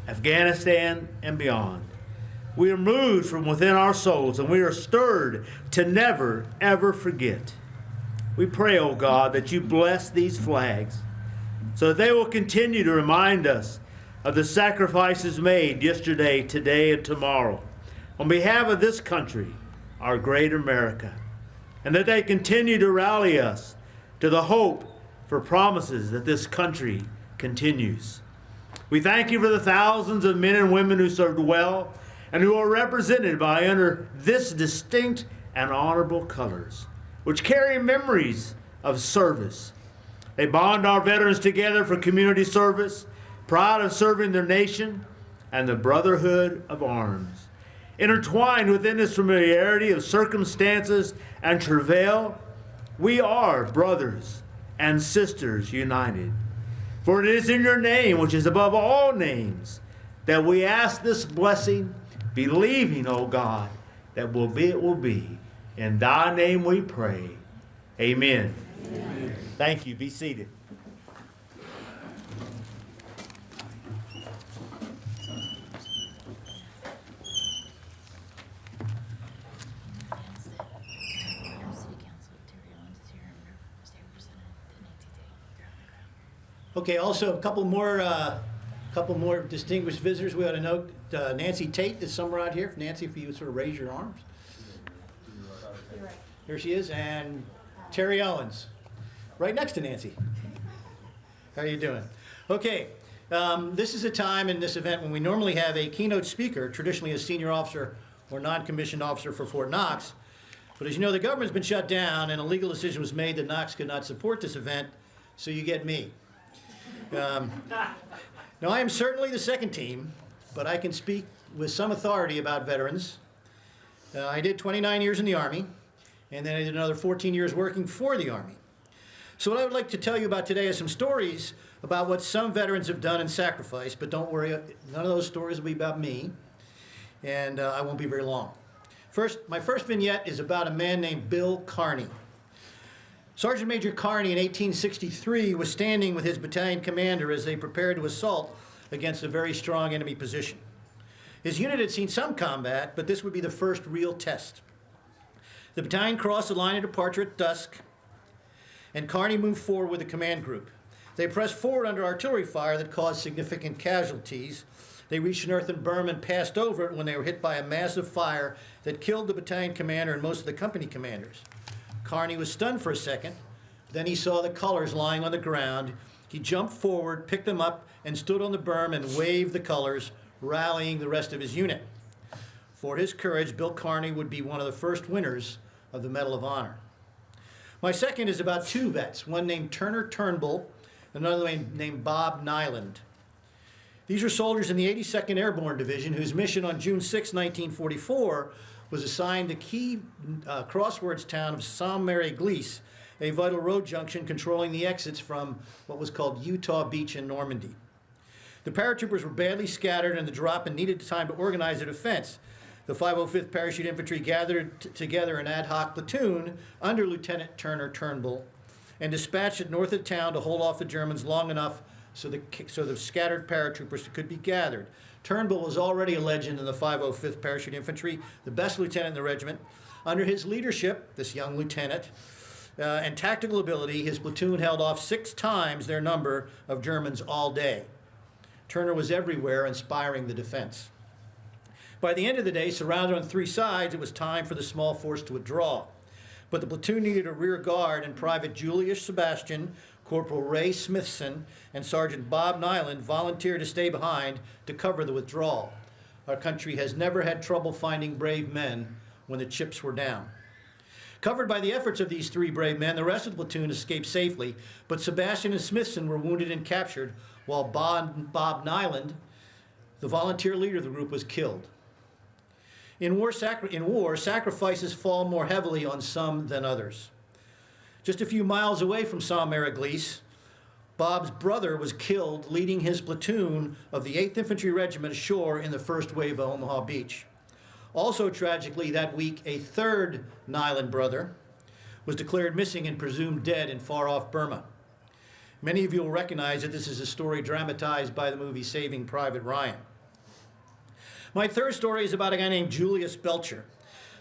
Afghanistan, and beyond. We are moved from within our souls, and we are stirred to never, ever forget. We pray, O God, that you bless these flags so that they will continue to remind us of the sacrifices made yesterday, today, and tomorrow on behalf of this country, our great America, and that they continue to rally us to the hope for promises that this country continues. We thank you for the thousands of men and women who served well and who are represented by under this distinct and honorable colors, which carry memories of service. They bond our veterans together for community service, proud of serving their nation, and the brotherhood of arms. Intertwined within this familiarity of circumstances and travail, we are brothers and sisters united. For it is in your name, which is above all names, that we ask this blessing, believing, O God, that it will be. In thy name we pray. Amen. Amen. Thank you. Be seated. Okay, also a couple more distinguished visitors we ought to note. Nancy Tate is somewhere out here. Nancy, if you would sort of raise your arms. Here she is, and Terry Owens, right next to Nancy. How are you doing? Okay, This is a time in this event when we normally have a keynote speaker, traditionally a senior officer or non-commissioned officer for Fort Knox. But as you know, the government's been shut down and a legal decision was made that Knox could not support this event, so you get me. Now, I am certainly the second team, but I can speak with some authority about veterans. I did 29 years in the Army, and then I did another 14 years working for the Army. So what I would like to tell you about today is some stories about what some veterans have done and sacrificed, but don't worry, none of those stories will be about me, and I won't be very long. My first vignette is about a man named Bill Carney. Sergeant Major Carney in 1863 was standing with his battalion commander as they prepared to assault against a very strong enemy position. His unit had seen some combat, but this would be the first real test. The battalion crossed the line of departure at dusk, and Carney moved forward with the command group. They pressed forward under artillery fire that caused significant casualties. They reached an earthen berm and passed over it when they were hit by a massive fire that killed the battalion commander and most of the company commanders. Carney was stunned for a second. Then he saw the colors lying on the ground. He jumped forward, picked them up, and stood on the berm and waved the colors, rallying the rest of his unit. For his courage, Bill Carney would be one of the first winners of the Medal of Honor. My second is about two vets, one named Turner Turnbull, another named Bob Nyland. These are soldiers in the 82nd Airborne Division whose mission on June 6, 1944 was assigned the key crossroads town of Sainte-Mère-Église, a vital road junction controlling the exits from what was called Utah Beach in Normandy. The paratroopers were badly scattered and the drop and needed time to organize their defense. The 505th Parachute Infantry gathered together an ad hoc platoon under Lieutenant Turner Turnbull and dispatched it north of town to hold off the Germans long enough so the scattered paratroopers could be gathered. Turnbull was already a legend in the 505th Parachute Infantry, the best lieutenant in the regiment. Under his leadership, this young lieutenant, and tactical ability, his platoon held off 6 times their number of Germans all day. Turner was everywhere, inspiring the defense. By the end of the day, surrounded on 3 sides, it was time for the small force to withdraw. But the platoon needed a rear guard, and Private Julius Sebastian, Corporal Ray Smithson, and Sergeant Bob Nyland volunteered to stay behind to cover the withdrawal. Our country has never had trouble finding brave men when the chips were down. Covered by the efforts of these 3 brave men, the rest of the platoon escaped safely, but Sebastian and Smithson were wounded and captured, while Bob Nyland, the volunteer leader of the group, was killed. In war, sacrifices fall more heavily on some than others. Just a few miles away from Sainte-Mère-Église, Bob's brother was killed leading his platoon of the 8th Infantry Regiment ashore in the first wave of Omaha Beach. Also tragically that week, a 3rd Nyland brother was declared missing and presumed dead in far-off Burma. Many of you will recognize that this is a story dramatized by the movie Saving Private Ryan. My third story is about a guy named Julius Belcher.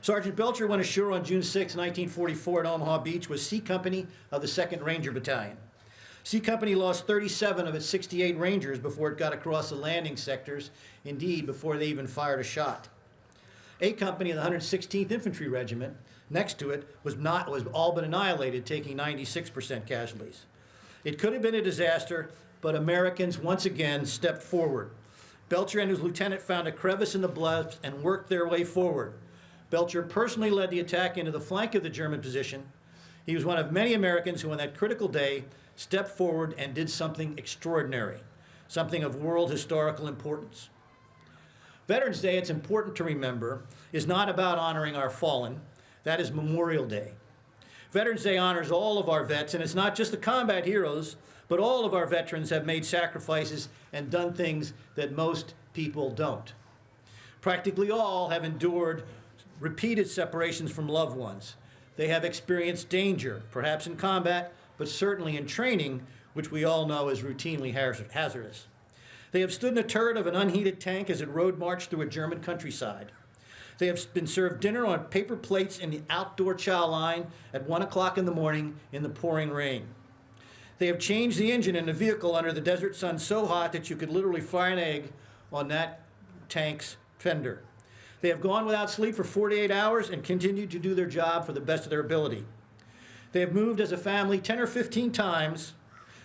Sergeant Belcher went ashore on June 6, 1944 at Omaha Beach with C Company of the 2nd Ranger Battalion. C Company lost 37 of its 68 Rangers before it got across the landing sectors, indeed before they even fired a shot. A Company of the 116th Infantry Regiment, next to it, was all but annihilated, taking 96% casualties. It could have been a disaster, but Americans once again stepped forward. Belcher and his lieutenant found a crevice in the bluffs and worked their way forward. Belcher personally led the attack into the flank of the German position. He was one of many Americans who on that critical day stepped forward and did something extraordinary, something of world historical importance. Veterans Day, it's important to remember, is not about honoring our fallen. That is Memorial Day. Veterans Day honors all of our vets, and it's not just the combat heroes, but all of our veterans have made sacrifices and done things that most people don't. Practically all have endured repeated separations from loved ones. They have experienced danger, perhaps in combat, but certainly in training, which we all know is routinely hazardous. They have stood in the turret of an unheated tank as it road marched through a German countryside. They have been served dinner on paper plates in the outdoor chow line at 1 o'clock in the morning in the pouring rain. They have changed the engine in a vehicle under the desert sun so hot that you could literally fry an egg on that tank's fender. They have gone without sleep for 48 hours and continued to do their job for the best of their ability. They have moved as a family 10 or 15 times,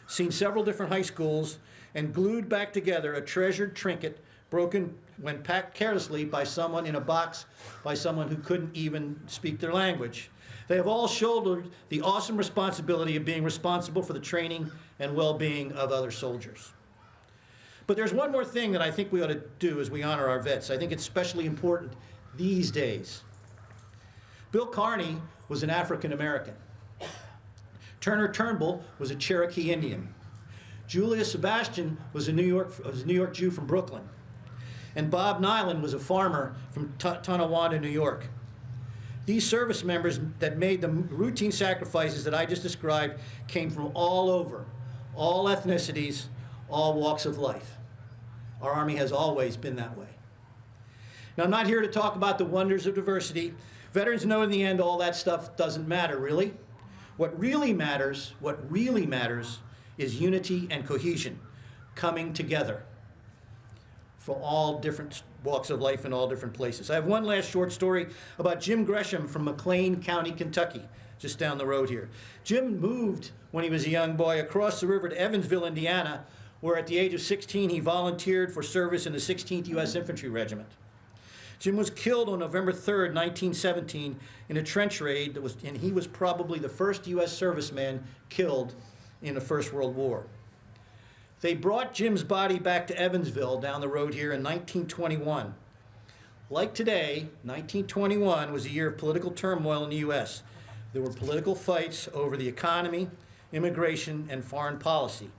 seen several different high schools, and glued back together a treasured trinket broken when packed carelessly by someone in a box by someone who couldn't even speak their language. They have all shouldered the awesome responsibility of being responsible for the training and well-being of other soldiers. But there's one more thing that I think we ought to do as we honor our vets. I think it's especially important these days. Bill Carney was an African American. Turner Turnbull was a Cherokee Indian. Julius Sebastian was a New York Jew from Brooklyn. And Bob Nyland was a farmer from Tonawanda, New York. These service members that made the routine sacrifices that I just described came from all over, all ethnicities, all walks of life. Our Army has always been that way. Now, I'm not here to talk about the wonders of diversity. Veterans know in the end all that stuff doesn't matter, really. What really matters is unity and cohesion, coming together for all different walks of life in all different places. I have one last short story about Jim Gresham from McLean County, Kentucky, just down the road here. Jim moved when he was a young boy across the river to Evansville, Indiana, where at the age of 16 he volunteered for service in the 16th U.S. Infantry Regiment. Jim was killed on November 3rd, 1917 in a trench raid and he was probably the first U.S. serviceman killed in the First World War. They brought Jim's body back to Evansville down the road here in 1921. Like today, 1921 was a year of political turmoil in the U.S. There were political fights over the economy, immigration, and foreign policy.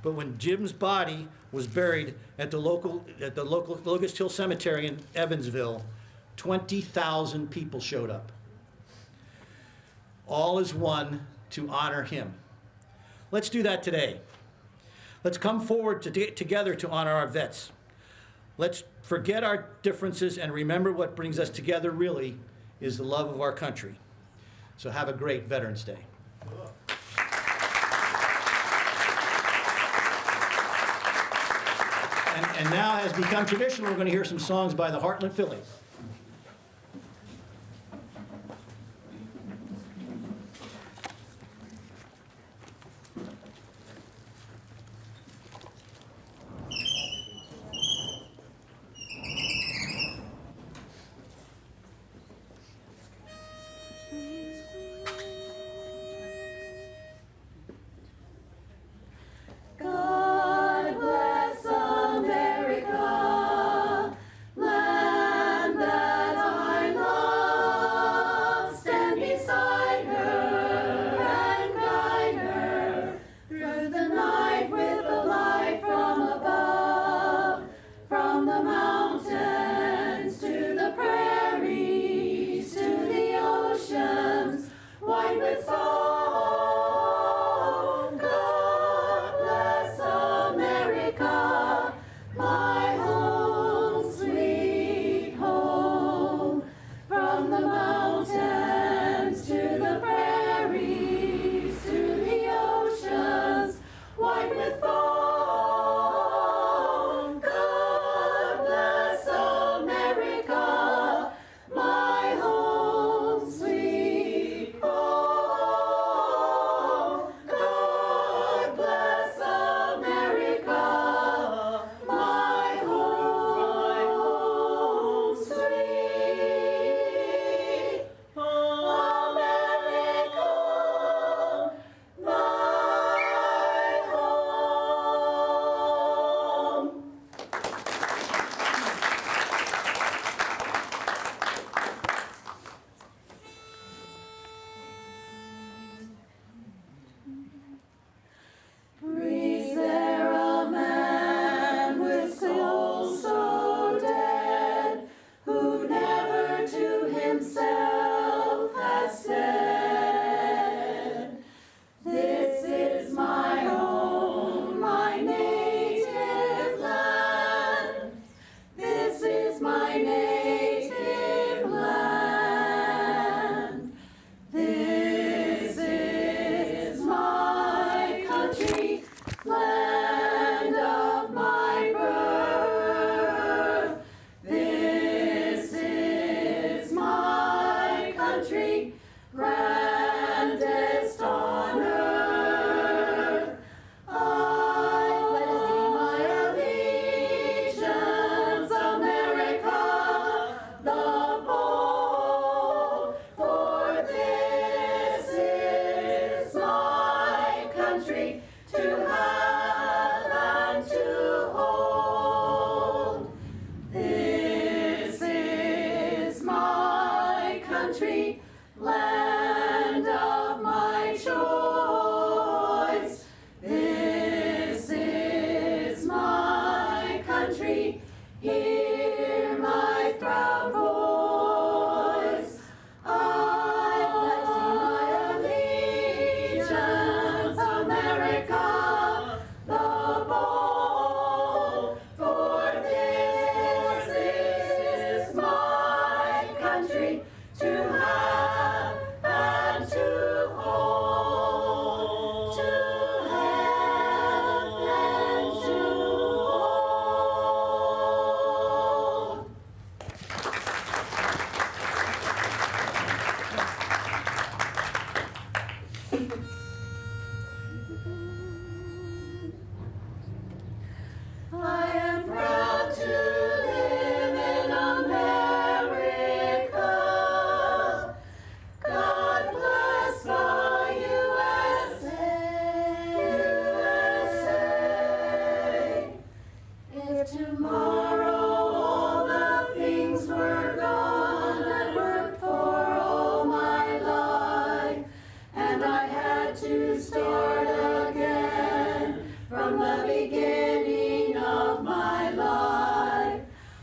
But when Jim's body was buried at the local Locust Hill Cemetery in Evansville, 20,000 people showed up. All as one to honor him. Let's do that today. Let's come forward together to honor our vets. Let's forget our differences and remember what brings us together really is the love of our country. So have a great Veterans Day. And now, as become traditional, we're going to hear some songs by the Heartland Phillies. God bless America, land if tomorrow all the things were gone that worked for all my life, and I had to start again from the beginning of my life,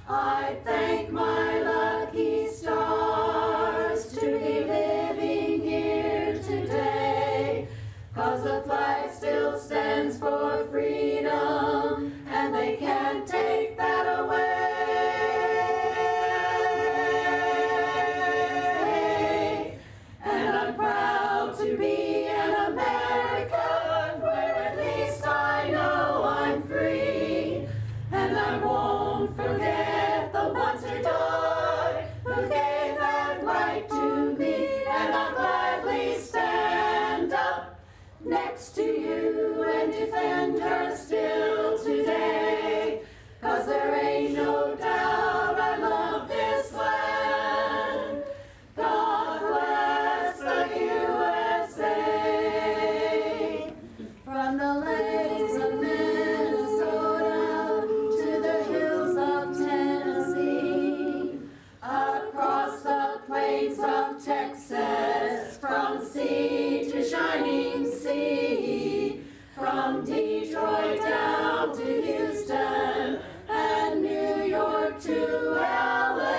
I thank my lucky stars to be living here today, 'cause the flag still stands for freedom, and they can't take that away. And I'm proud to be an American, where at least I know I'm free. And I won't forget the ones who died, who gave that right to me. And I'll gladly stand up next to you and defend her still today, 'cause there ain't no doubt I love this land. God bless the USA. From the lakes of Minnesota to the hills of Tennessee, across the plains of Texas, from sea to shining sea, from Detroit down to Houston and New York to LA.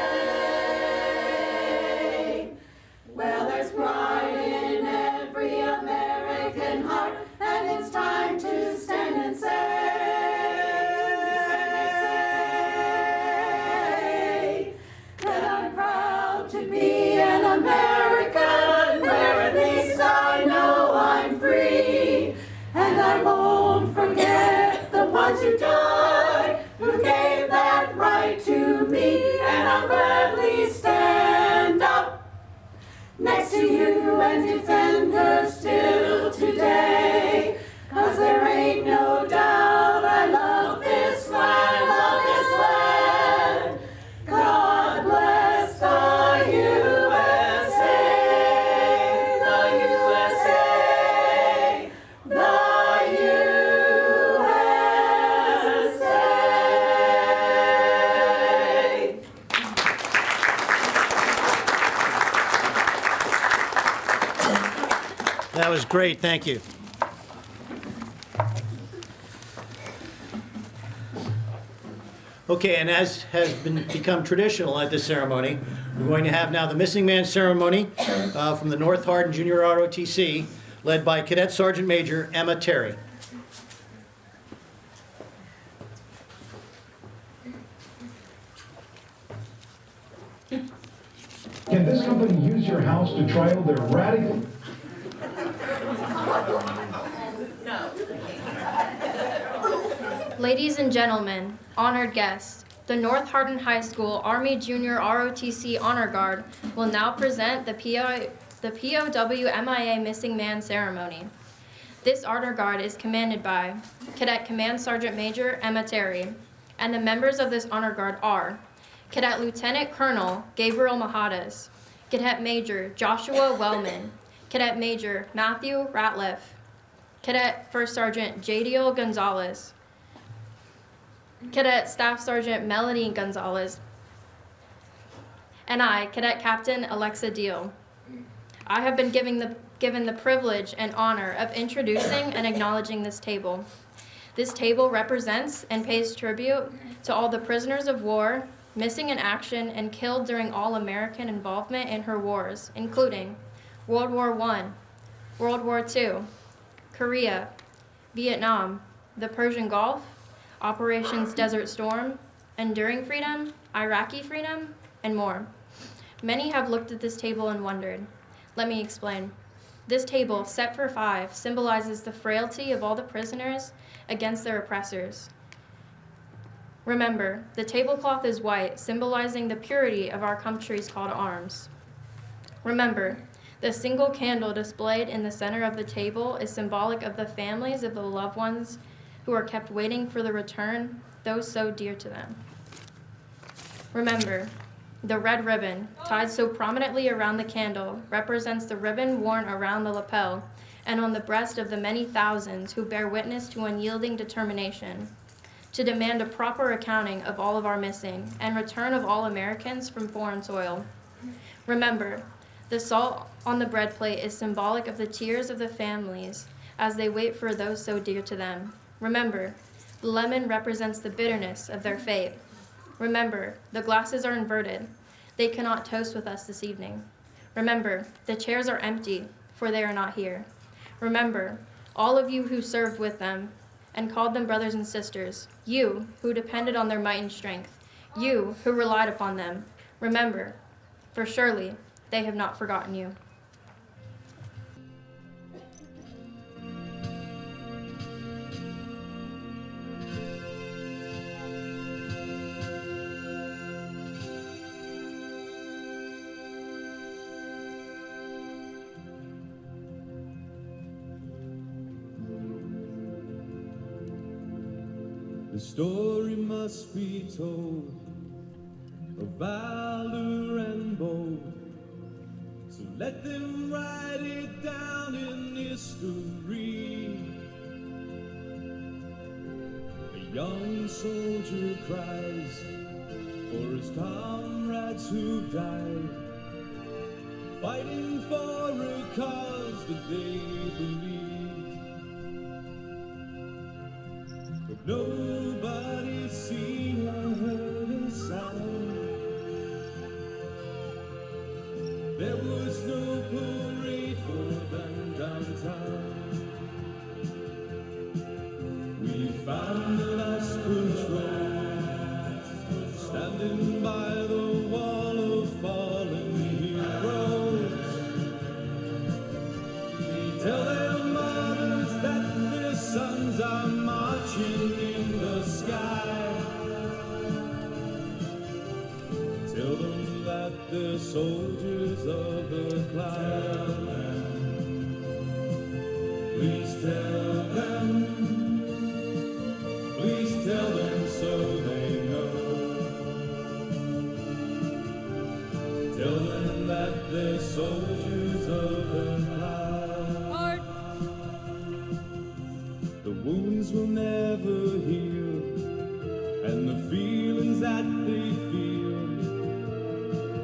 Well, there's pride in every American heart, and it's time to stand and say that I'm proud to be an American, where at least I know I'm free. And I won't forget the ones who died, who gave that right to me. And I'll gladly stand up next to you and defend her still today, 'cause there ain't no doubt I love this land, love this land. God bless the USA, the USA, the USA. That was great, thank you. Okay, and as has become traditional at this ceremony, we're going to have now the Missing Man ceremony from the North Hardin Junior ROTC, led by Cadet Sergeant Major Emma Terry. Can this company use your house to trial their radical? Ladies and gentlemen, honored guests, the North Hardin High School Army Junior ROTC Honor Guard will now present the POW MIA Missing Man ceremony. This honor guard is commanded by Cadet Command Sergeant Major Emma Terry, and the members of this honor guard are Cadet Lieutenant Colonel Gabriel Mahadas, Cadet Major Joshua Wellman, Cadet Major Matthew Ratliff, Cadet First Sergeant Jadiel Gonzalez, Cadet Staff Sergeant Melanie Gonzalez, and I, Cadet Captain Alexa Deal. I have been given the privilege and honor of introducing and acknowledging this table. This table represents and pays tribute to all the prisoners of war, missing in action and killed during all-American involvement in her wars, including World War I, World War II, Korea, Vietnam, the Persian Gulf, Operations Desert Storm, Enduring Freedom, Iraqi Freedom, and more. Many have looked at this table and wondered. Let me explain. This table, set for 5, symbolizes the frailty of all the prisoners against their oppressors. Remember, the tablecloth is white, symbolizing the purity of our country's call to arms. Remember, the single candle displayed in the center of the table is symbolic of the families of the loved ones who are kept waiting for the return, those so dear to them. Remember, the red ribbon, tied so prominently around the candle, represents the ribbon worn around the lapel and on the breast of the many thousands who bear witness to unyielding determination, to demand a proper accounting of all of our missing and return of all Americans from foreign soil. Remember, the salt on the bread plate is symbolic of the tears of the families as they wait for those so dear to them. Remember, the lemon represents the bitterness of their fate. Remember, the glasses are inverted. They cannot toast with us this evening. Remember, the chairs are empty, for they are not here. Remember, all of you who served with them and called them brothers and sisters, you who depended on their might and strength, you who relied upon them. Remember, for surely they have not forgotten you. The story must be told of valor and bold. So let them write it down in history. A young soldier cries for his comrades who died, fighting for a cause that they believe. But nobody's seen or heard a sound. There was no parade for them downtown. We found the last patrol standing by the wall of fallen heroes. We tell their mothers that their sons are marching in the sky. Tell them that they're soldiers of the cloud. Please tell them so they know. Tell them that they're soldiers of the cloud. The wounds will never heal, and the feelings that they feel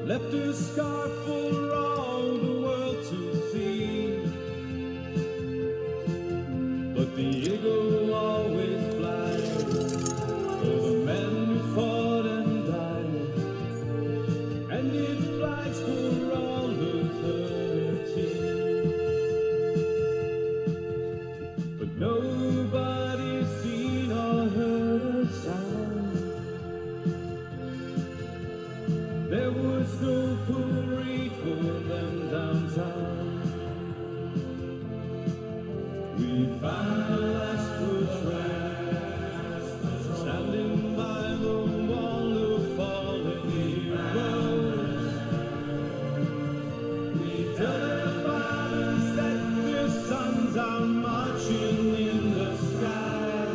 left a scar for all the world to see. But the eagle always flies for the men who fought and died, and it flies for all eternity. But nobody's seen or heard a sound. There was no parade for them downtown. We found the last patrol standing by the wall of fallen heroes. We tell their fathers that their sons are marching in the sky.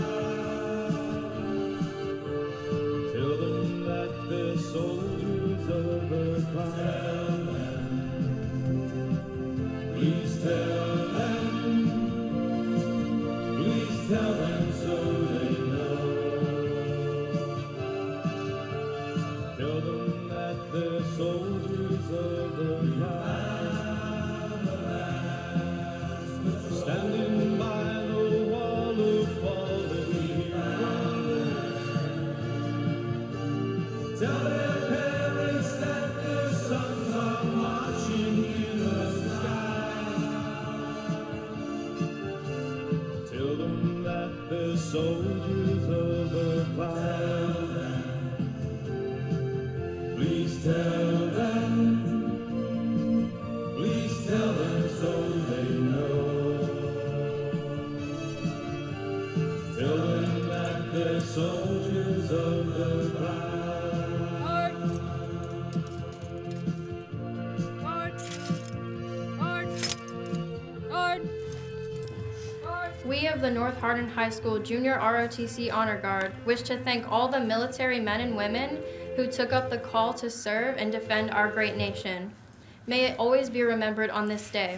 Tell them that they're soldiers of the cloud. Please tell them so they know. Tell them that they're soldiers of the cloud, standing by the wall of fallen heroes. Tell their parents that their sons are marching in the sky. Tell them that they're soldiers of the cloud. Please tell them so they know. Tell them that they're soldiers of the cloud. We of the North Hardin High School Junior ROTC Honor Guard wish to thank all the military men and women who took up the call to serve and defend our great nation. May it always be remembered on this day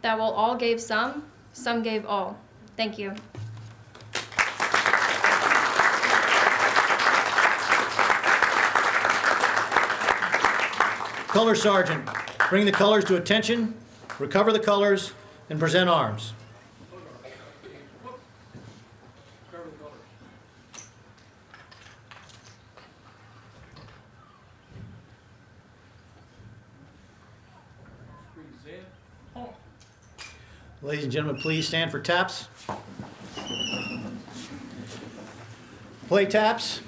that while all gave some gave all. Thank you. Color Sergeant, bring the colors to attention, recover the colors, and present arms. Ladies and gentlemen, please stand for taps. Play taps.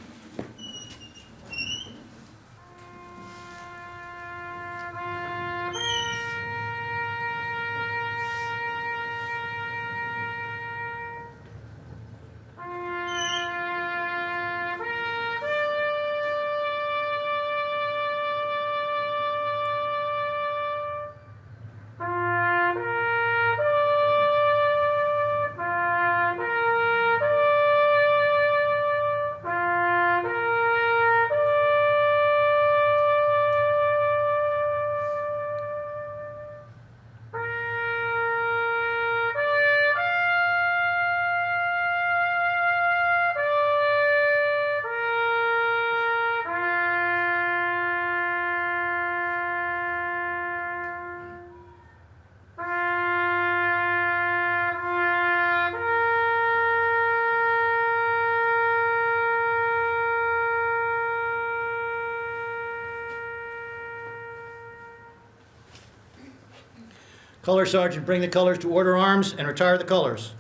Color Sergeant, bring the colors to order arms and retire the colors.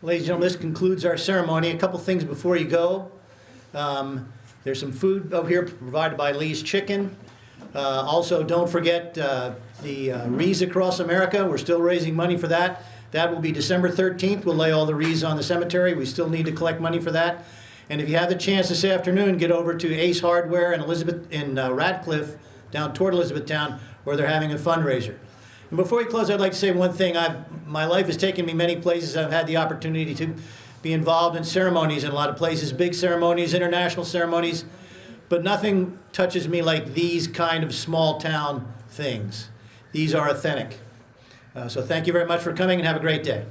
Ladies and gentlemen, this concludes our ceremony. A couple things before you go. There's some food over here provided by Lee's Chicken. Also, don't forget the wreaths across America. We're still raising money for that. That will be December 13th. We'll lay all the wreaths on the cemetery. We still need to collect money for that. And if you have the chance this afternoon, get over to Ace Hardware in Radcliffe, down toward Elizabethtown, where they're having a fundraiser. And before we close, I'd like to say one thing. My life has taken me many places. I've had the opportunity to be involved in ceremonies in a lot of places, big ceremonies, international ceremonies, but nothing touches me like these kind of small town things. These are authentic. So thank you very much for coming and have a great day.